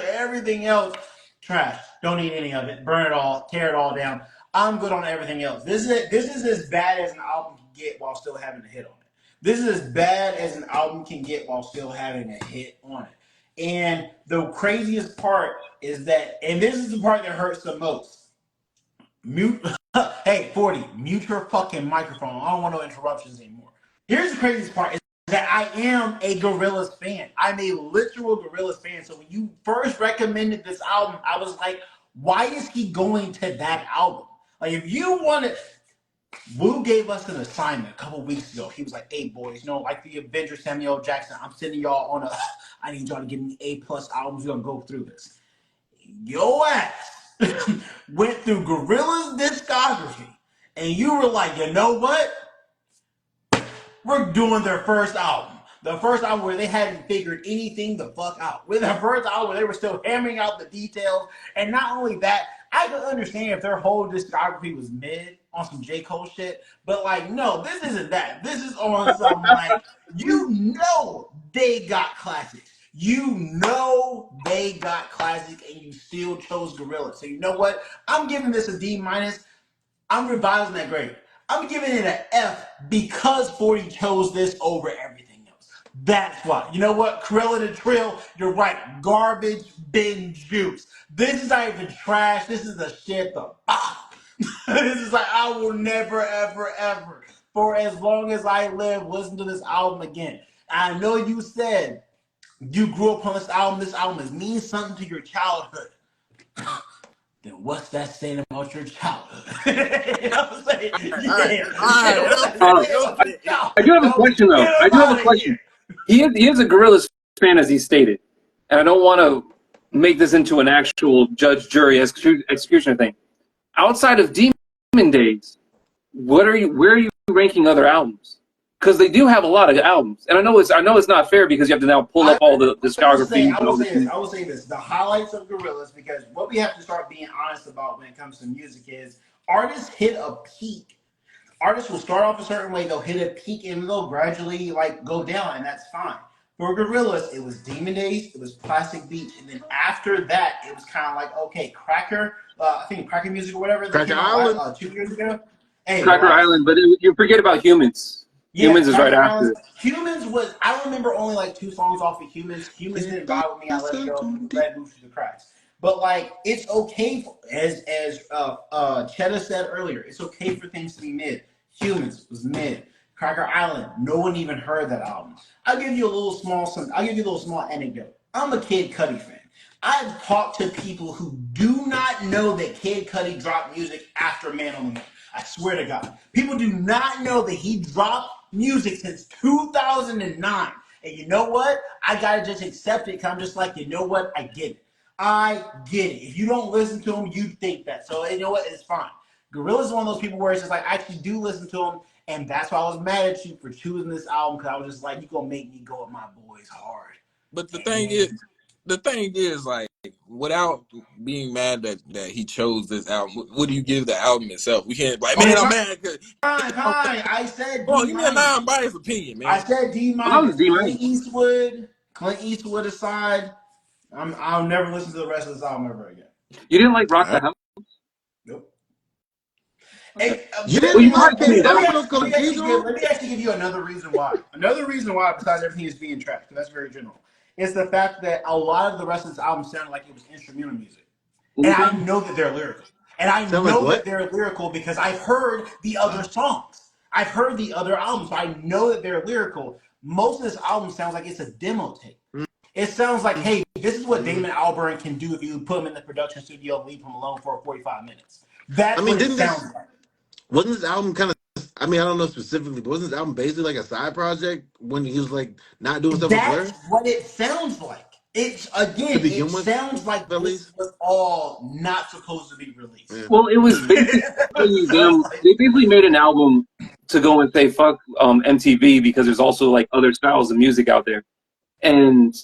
everything else trash. Don't need any of it. Burn it all. Tear it all down. I'm good on everything else. This is as bad as an album can get while still having a hit on it. This is as bad as an album can get while still having a hit on it. And the craziest part is that, and this is the part that hurts the most. Mute. Hey, 40, mute your fucking microphone. I don't want no interruptions anymore. Here's the craziest part is that I am a Gorillaz fan. I'm a literal Gorillaz fan. So when you first recommended this album, I was like, why is he going to that album? Like, if you want to, Wu gave us an assignment a couple weeks ago. He was like, hey, boys, like the Avenger Samuel Jackson, I'm sending y'all on I need y'all to give me A+ albums. We're going to go through this. Your ass went through Gorillaz discography, and you were like, you know what? We're doing their first album. The first album where they hadn't figured anything the fuck out. With the first album where they were still hammering out the details. And not only that, I could understand if their whole discography was mid on some J. Cole shit. But like, no, this isn't that. This is on some like, they got classics. They got classics, and you still chose Gorillaz. So you know what? I'm giving this a D-. I'm revising that grade. I'm giving it an F because 40 chose this over everything else. That's why. You know what? Corella the Trill, you're right. Garbage bin juice. This is not even trash. This is the shit the This is like, I will never, ever, ever, for as long as I live, listen to this album again. I know you said you grew up on this album. This album means something to your childhood. Then what's that saying about your childhood? You know what I'm saying? I do have a question, though. I do have a question. He is a Gorillaz fan, as he stated. And I don't want to make this into an actual judge, jury, executioner thing. Outside of Demon Days, where are you ranking other albums? Because they do have a lot of albums, and I know it's not fair because you have to now pull up all the discography. I will say this: the highlights of Gorillaz, because what we have to start being honest about when it comes to music is artists hit a peak. Artists will start off a certain way, they'll hit a peak, and they'll gradually like go down, and that's fine. For Gorillaz, it was Demon Days, it was Plastic Beach, and then after that, it was kind of like, okay, Cracker, I think Cracker Music or whatever. Cracker Island. 2 years ago. Hey, Cracker Island, but you forget about Humans. Yeah, Humans is right after. Humans was, I remember only like 2 songs off of Humans. Humans didn't vibe with me. I let it go. Let it move through the cracks. But like, it's okay, as Cheddar said earlier, it's okay for things to be mid. Humans was mid. Cracker Island, no one even heard that album. I'll give you a little small anecdote. I'm a Kid Cudi fan. I've talked to people who do not know that Kid Cudi dropped music after Man on the Moon. I swear to God. People do not know that he dropped music since 2009. And you know what? I got to just accept it because I'm just like, you know what? I get it. I get it. If you don't listen to him, you think that. So you know what? It's fine. Gorillaz is one of those people where it's just like, I actually do listen to him. And that's why I was mad at you for choosing this album, because I was just like, you're going to make me go at my boys hard. But the thing is, like, without being mad that he chose this album, what do you give the album itself? We can't, like, man, I'm mad. Fine. I said, well, give me a non-biased opinion, man. I said D-. Clint Eastwood aside, I'll never listen to the rest of this album ever again. You didn't like Rock the House? Nope. Hey, let me actually give you another reason why. Another reason why, besides everything is being trash, because that's very general, is the fact that a lot of the rest of this album sounded like it was instrumental music. And I know that they're lyrical. And I know that they're lyrical because I've heard the other songs. I've heard the other albums. So I know that they're lyrical. Most of this album sounds like it's a demo tape. It sounds like, hey, this is what Damon Albarn can do if you put him in the production studio and leave him alone for 45 minutes. That's what it sounds like. Wasn't this album kind of, I mean, I don't know specifically, but wasn't this album basically like a side project when he was like not doing stuff with Blur? That's what it sounds like. It sounds like this was all not supposed to be released. Yeah. Well, it was basically they basically made an album to go and say fuck MTV because there's also like other styles of music out there, and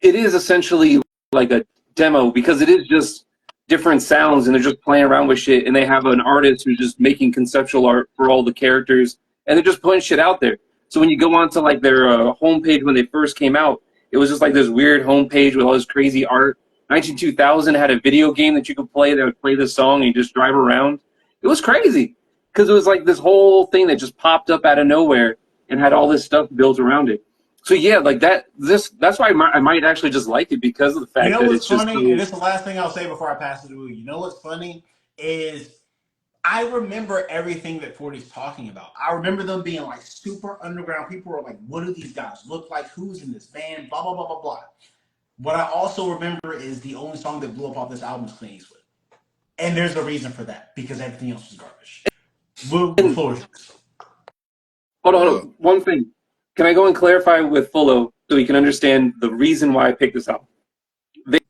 it is essentially like a demo because it is just different sounds and they're just playing around with shit, and they have an artist who's just making conceptual art for all the characters, and they're just putting shit out there. So when you go onto like their homepage when they first came out, it was just like this weird homepage with all this crazy art. 2000 had a video game that you could play that would play this song and you just drive around. It was crazy because it was like this whole thing that just popped up out of nowhere and had all this stuff built around it. So yeah, like that's why I might actually just like it because of the fact that what's it's just funny, so. and this is the last thing I'll say before I pass it to you. You know what's funny is I remember everything that 40's talking about. I remember them being like super underground. People were like, what do these guys look like? Who's in this band? Blah, blah, blah, blah, blah. What I also remember is the only song that blew up off this album is Clint Eastwood. And there's a reason for that, because everything else was garbage. Woo, the floor is yours. Hold on, one thing. Can I go and clarify with Fullo so we can understand the reason why I picked this album? They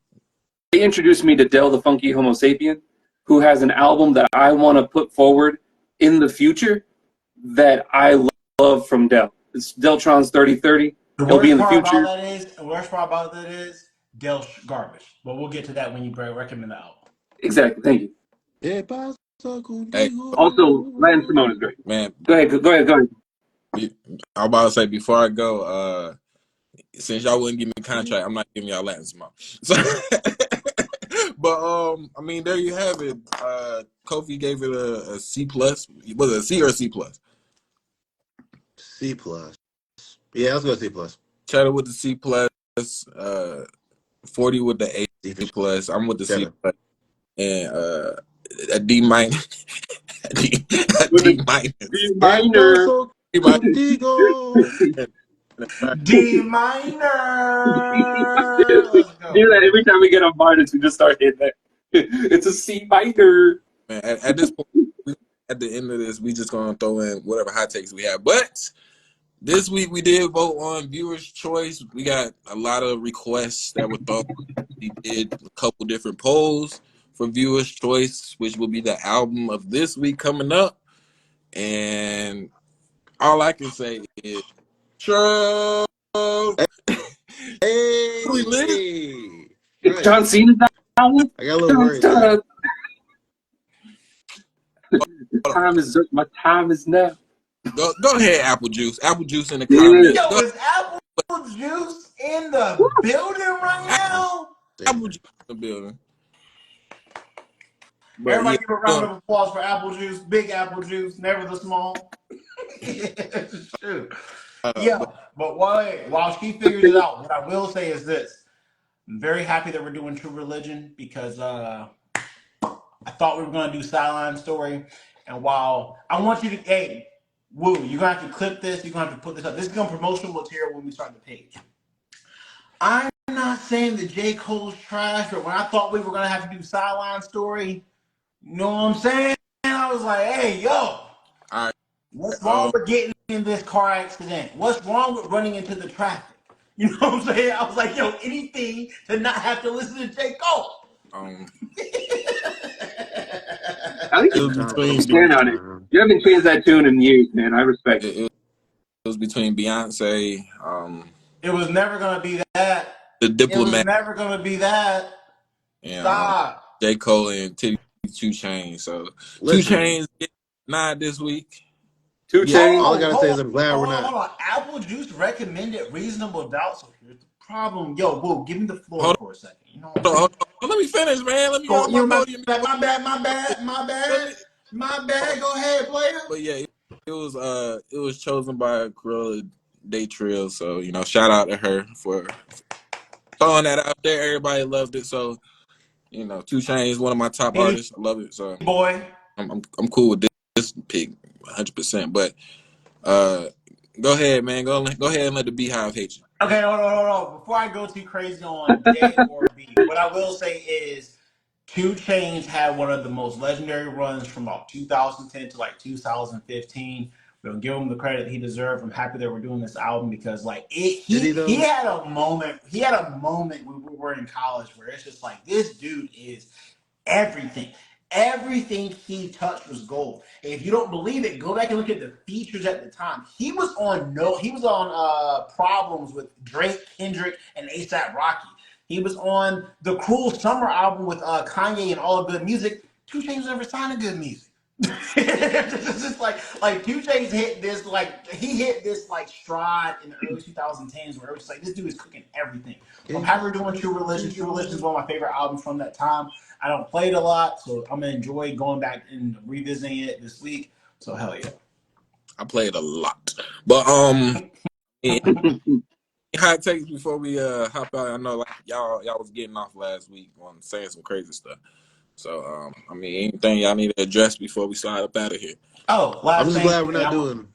introduced me to Del the Funky Homo Sapien, who has an album that I want to put forward in the future that I love from Del. It's Deltron's 3030. It'll be in the future. The worst part about that is Del's garbage. But we'll get to that when you recommend the album. Exactly. Thank you. Hey, Also, Latin Simone is great. Man, go ahead. I'm about to say before I go, since y'all wouldn't give me a contract, I'm not giving y'all Latin Simone. So, but I mean, there you have it. Kofi gave it a C plus. Was it a C or a C plus? C plus. Yeah, let's go C plus. Cheddar with the C plus. 40 with the A plus. I'm with the C plus. And a D minus. D minus. D minor. D minor. Let's go. Do that every time we get on minus, we just start hitting that. It's a C minor. Man, at this point, at the end of this, we just gonna throw in whatever hot takes we have. But this week we did vote on viewers' choice. We got a lot of requests that were thrown. We did a couple different polls for viewers' choice, which will be the album of this week coming up. And all I can say is, sure. Hey, it's John Cena's album. I got a little worried. My time is now. Go ahead, Apple Juice. Apple Juice in the comments. Yo, is Apple Juice in the building right now? Apple Juice in the building. But everybody give a round of applause for Apple Juice. Big Apple Juice, never the small. Shoot. But while she figures it out, what I will say is this. I'm very happy that we're doing True Religion because I thought we were going to do Sideline Story. And while I want you to, hey, Woo, you're going to have to clip this. You're going to have to put this up. This is going to promotional material when we start the page. I'm not saying that J. Cole's trash, but when I thought we were going to have to do Sideline Story, you know what I'm saying? I was like, hey, yo, what's wrong with getting in this car accident? What's wrong with running into the traffic? You know what I'm saying? I was like, yo, anything to not have to listen to J. Cole. I think you stand on it. You haven't changed that tune in years, man. I respect it. It was between Beyonce. It was never going to be that. The Diplomat. It was never going to be that. Stop. J. Cole and 2 Chainz. So 2 Chainz get 9 this week. 2 Chainz. All I gotta say is I'm glad we're not. Hold on. Apple Juice recommended Reasonable Doubt. So here's the problem. Yo, Woo, give me the floor for a second. You know what I'm saying? Let me finish, man. Let me go. My bad. Go ahead, player. But yeah, it was chosen by Gorilla Day Trill. So shout out to her for throwing that out there. Everybody loved it. So 2 Chainz, one of my top artists. I love it. So boy, I'm cool with this pick 100%. But go ahead, man. Go ahead and let the Beehive hate you. Okay, hold on. Before I go too crazy on J or B, what I will say is 2 Chainz had one of the most legendary runs from about 2010 to like 2015. We'll give him the credit he deserved. I'm happy that we're doing this album because he had a moment. He had a moment when we were in college where it's just like this dude is everything. Everything he touched was gold. And if you don't believe it, go back and look at the features at the time. He was on Problems with Drake, Kendrick, and A$AP Rocky. He was on the Cruel Summer album with Kanye and All Good Music. 2 Chainz never signed a Good Music. It's just like 2J's hit this like he hit this like stride in the early 2010s where it was like this dude is cooking everything. From Gave Hyper us doing True Religion. True Religion is freedom. one of my favorite albums from that time. I don't play it a lot, so I'm gonna enjoy going back and revisiting it this week. So hell yeah. I played a lot, but any hot takes before we hop out. I know like y'all was getting off last week on saying some crazy stuff. So I mean, anything y'all need to address before we slide up out of here? Oh, I'm last just thing. glad we're not doing.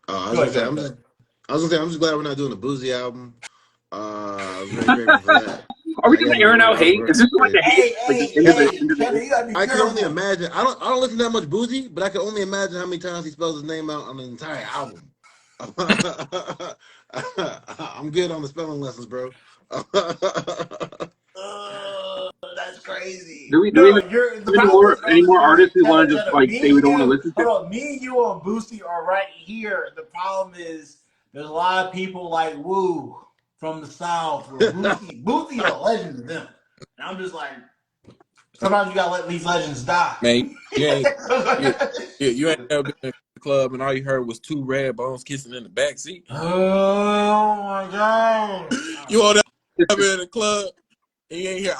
I was Go gonna ahead, go say ahead, go ahead. I'm just glad we're not doing a Boozy album. I was very grateful for that. Are we That just gave me airing more out hate? Is this like the inspiration. hate, Hey, like the hey, end of the hey, end of the Cheddar, hate? you gotta be I can only careful. imagine. I don't listen that much Boozy, but I can only imagine how many times he spells his name out on an entire album. I'm good on the spelling lessons, bro. That's crazy. Do we No, have you're the any problem more is artists we want to just Cheddar, like me say we and don't want to you, listen to? hold on, me and you on Boosie are right here. The problem is there's a lot of people like Woo from the South where Boosie is a legend to them. And I'm just like, sometimes you gotta let these legends die. Man, you ain't you, you ain't never been in the club and all you heard was two red bones kissing in the back seat. Oh my gosh. You won't ever in the club and you ain't hear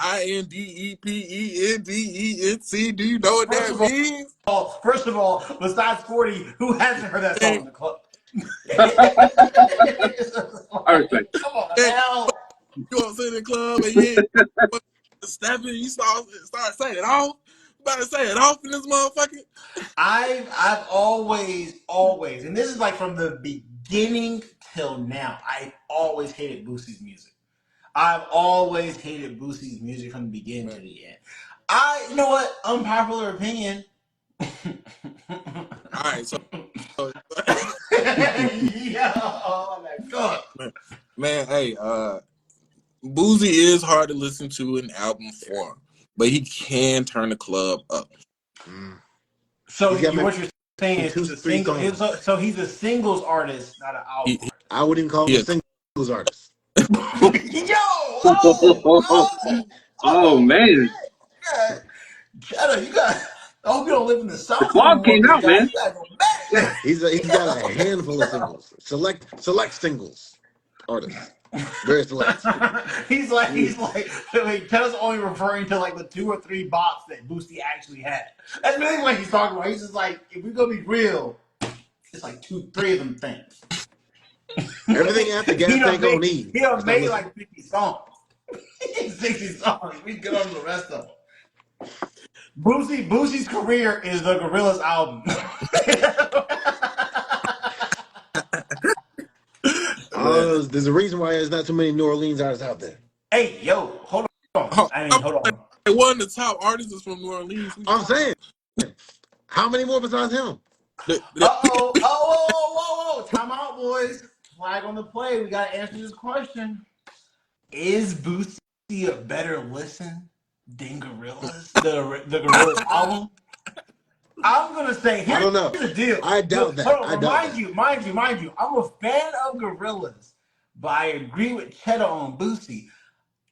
INDEPENDENC. Do you know what First that of means? first of all, besides 40, who hasn't heard that song Man, in the club? I respect. Come on man, now. you won't sit in the club and you ain't stepping, you start saying it off. You about to say it off in this motherfucker. I've always, and this is like from the beginning till now, I always hated Boosie's music. I've always hated Boosie's music from the beginning Man. to the end. You know what? Unpopular opinion. All right, so Yo, oh my god. man, hey, Boozy is hard to listen to in album form, but he can turn the club up. Mm. So He's got maybe what you're saying is two, he's a three single. songs. So he's a singles artist, not an He, album he, I wouldn't even call him he a a, singles artist. Yo, oh, Oh oh, man, shit. Cheddar, you got. I hope you don't live in the the South clock anymore, came big out, guy. man. You gotta go back. He's got a handful of singles. Select singles artists. Very select. He's like. I mean, Cheddar's only referring to like the 2 or 3 bots that Boosty actually had. That's really what he's talking about. He's just like, if we're gonna be real, it's like 2, 3 of them things. Everything after he Gas done Tank on made E. he done Stop made listening. like 50 songs. 60 songs. We good on the rest of them. Boosie's career is the Gorillaz album. man. There's a reason why there's not too many New Orleans artists out there. Hey, yo, hold on. Oh, I mean, hold on. one of the top artists is from New Orleans. What you I'm talking saying, about? how many more besides him? Uh-oh. Whoa. Time out, boys. Flag on the play. We got to answer this question. Is Boosie a better listen than Gorillaz? The Gorillaz album? I'm gonna say I here's don't know. the deal. I doubt that. Hold I on, doubt mind that. you. I'm a fan of Gorillaz, but I agree with Cheddar on Boosie.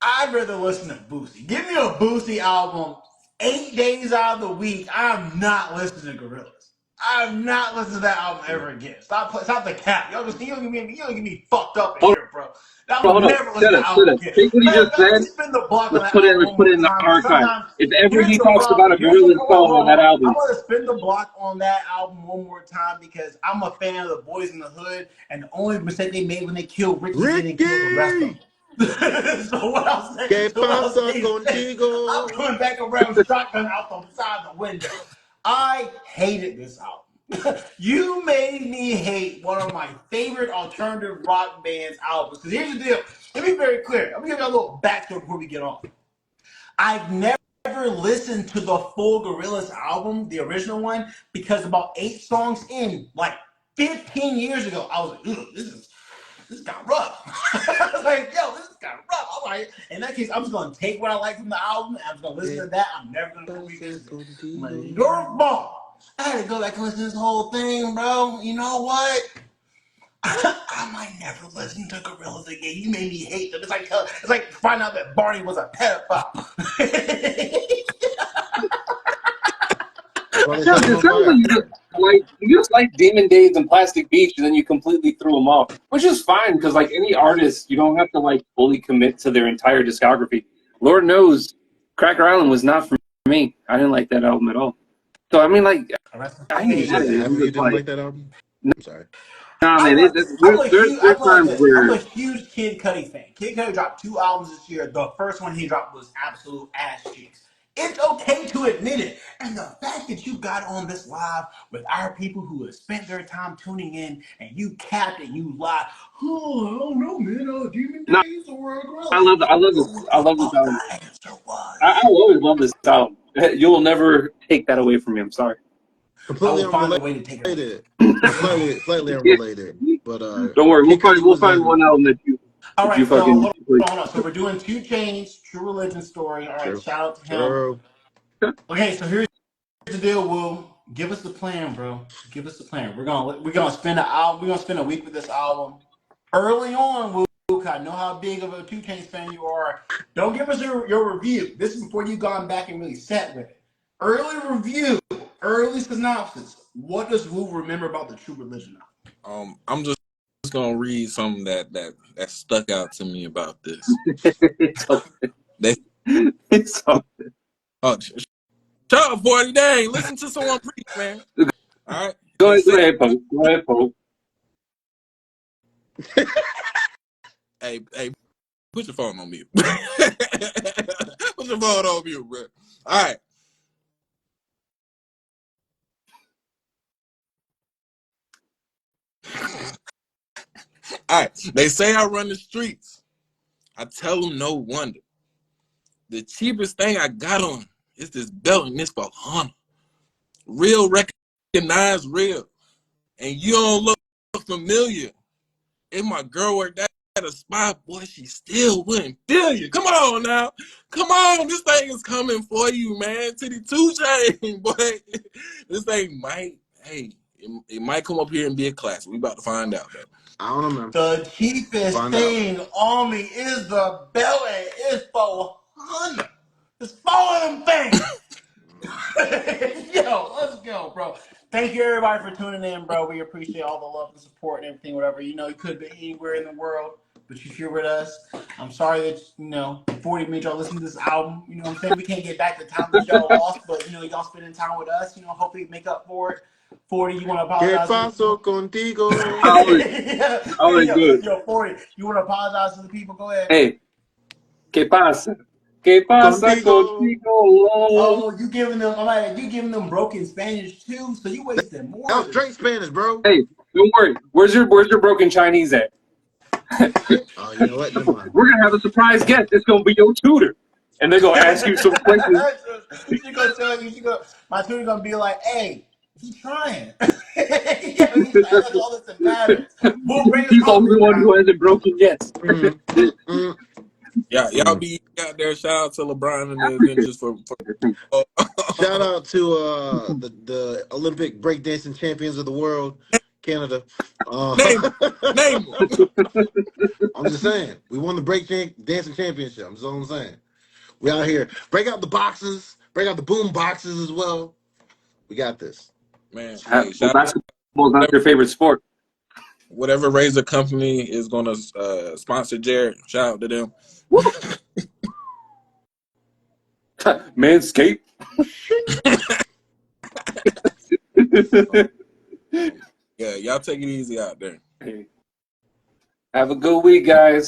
I'd rather listen to Boosie. Give me a Boosie album 8 days out of the week. I'm not listening to Gorillaz. I'm not listening to that album ever again. Stop the cap. You don't get me fucked up in Hold here, bro. I'm hold gonna on, never listen shut to up, that shut album up. again. Take what he Matter of just fact, let said. me spin the block on that album one more Let's time. put it in the Sometimes archive. If ever here's he the talks problem. about a Here's the Gorillaz song on that I'm album, gonna spin the block on that album one more time because I'm a fan of the Boys in the Hood, and the only mistake they made when they killed Ricky, they didn't kill the rest of Ricky, them. so what I'll say, ¿qué so what I'll pasa say is this: I'm contigo? coming back around shotgun out the side of the window. I hated this album. You made me hate one of my favorite alternative rock bands albums. Because here's the deal. Let me be very clear. I'm gonna give you a little backstory before we get on. I've never listened to the full Gorillaz album, the original one, because about 8 songs in, like 15 years ago, I was like, this got rough. I was like, yo, this got rough. I'm like, in that case, I'm just gonna take what I like from the album and I'm just gonna listen ¿Qué to that. I'm never gonna go pasa revisit it. I'm like, contigo? your fault. I had to go back and listen to this whole thing, bro. You know what? I might never listen to Gorillaz again. You made me hate them. It's like finding out that Barney was a pedophile. why they No, set him it on sounds fire. like you just like Demon Days and Plastic Beach, and then you completely threw them off, which is fine because like any artist, you don't have to like fully commit to their entire discography. Lord knows, Cracker Island was not for me. I didn't like that album at all. So I mean, like I You ain't mad said at it. half I'm of you just didn't like, like that album. I'm sorry. nah, man. There's I'm like times this. I'm where a huge Kid Cudi fan. Kid Cudi dropped 2 albums this year. The first one he dropped was absolute ass cheeks. It's okay to admit it. And the fact that you got on this live with our people who have spent their time tuning in and you capped and you lied. Oh, I don't know, man. Demon no, Days or Gorillaz. I love You know this. what I the love this fuck album. the answer I was. will always love this album. You'll never take that away from me. I'm sorry. I Completely will find a way to take it away. unrelated. Well, slightly unrelated, but Don't worry, Kid Cudi we'll was find one album All that you right, so fucking. hold on. So we're doing 2 Chainz, True Religion story. All right, true. shout out to him. True. Okay, so here's the deal, Will. Give us the plan, bro. Give us the plan. We're gonna spend an album. We're gonna spend a week with this album. Early on, Will, 'cause I know how big of a 2 Chainz fan you are. Don't give us your review. This is before you've gone back and really sat with it. Early review, early synopsis. What does Will remember about the True Religion album? I'm just gonna read something that stuck out to me about this. it's okay. They It's okay. oh, shut up, 40. Dang, listen to someone preach, man. All right. Go They say, ahead, Pope. Go ahead, Pope. hey, put your phone on mute. Put your phone on mute, bro. All right. All right. They say I run the streets. I tell them no wonder. The cheapest thing I got on is this belt and this for Hunter. Real recognize real. And you don't look familiar. If my girl worked at a spot, boy, she still wouldn't feel you. Come on now. Come on. This thing is coming for you, man. To the 2 Chainz, boy. This thing might, it might come up here and be a classic. We about to find out, though. I don't know, man. The cheapest Find out. thing on me is the belt, and it's 400. It's 4 of them things. Yo, let's go, bro. Thank you, everybody, for tuning in, bro. We appreciate all the love and support and everything, whatever. You know, you could be anywhere in the world, but you're here with us. I'm sorry that, 40 made y'all listen to this album. You know what I'm saying? We can't get back the time that y'all lost, but, y'all spending time with us. Hopefully make up for it. 40, you want to ¿Qué apologize to the pasó people? contigo? I was good. Yo, 40, you want to apologize to the people? Go ahead. Hey, ¿qué pasa? ¿Qué pasa Contigo. contigo? Oh, you giving them broken Spanish too, so you wasting That more was than straight Spanish, bro. Hey, don't worry. Where's your broken Chinese at? Oh, you know what? Never mind. We're gonna have a surprise guest. It's gonna be your tutor, and they're gonna ask you some questions. she gonna tell you, my tutor gonna be like, hey, he's trying. He's trying. That's all that matters. We'll bring his He's the only homies one who around. hasn't broken yet. Mm, mm, mm, Yeah, y'all mm. be out there. Shout out to LeBron and the Avengers for Shout out to the Olympic breakdancing champions of the world, Canada. name them. I'm just saying, we won the dancing championship. That's all I'm saying. We out here. Break out the boxes. Break out the boom boxes as well. We got this. Man, Well, hey, shout out basketball is not your favorite sport. whatever razor company is gonna sponsor Jared. Shout out to them. Manscaped. Yeah, y'all take it easy out there. Have a good week, guys.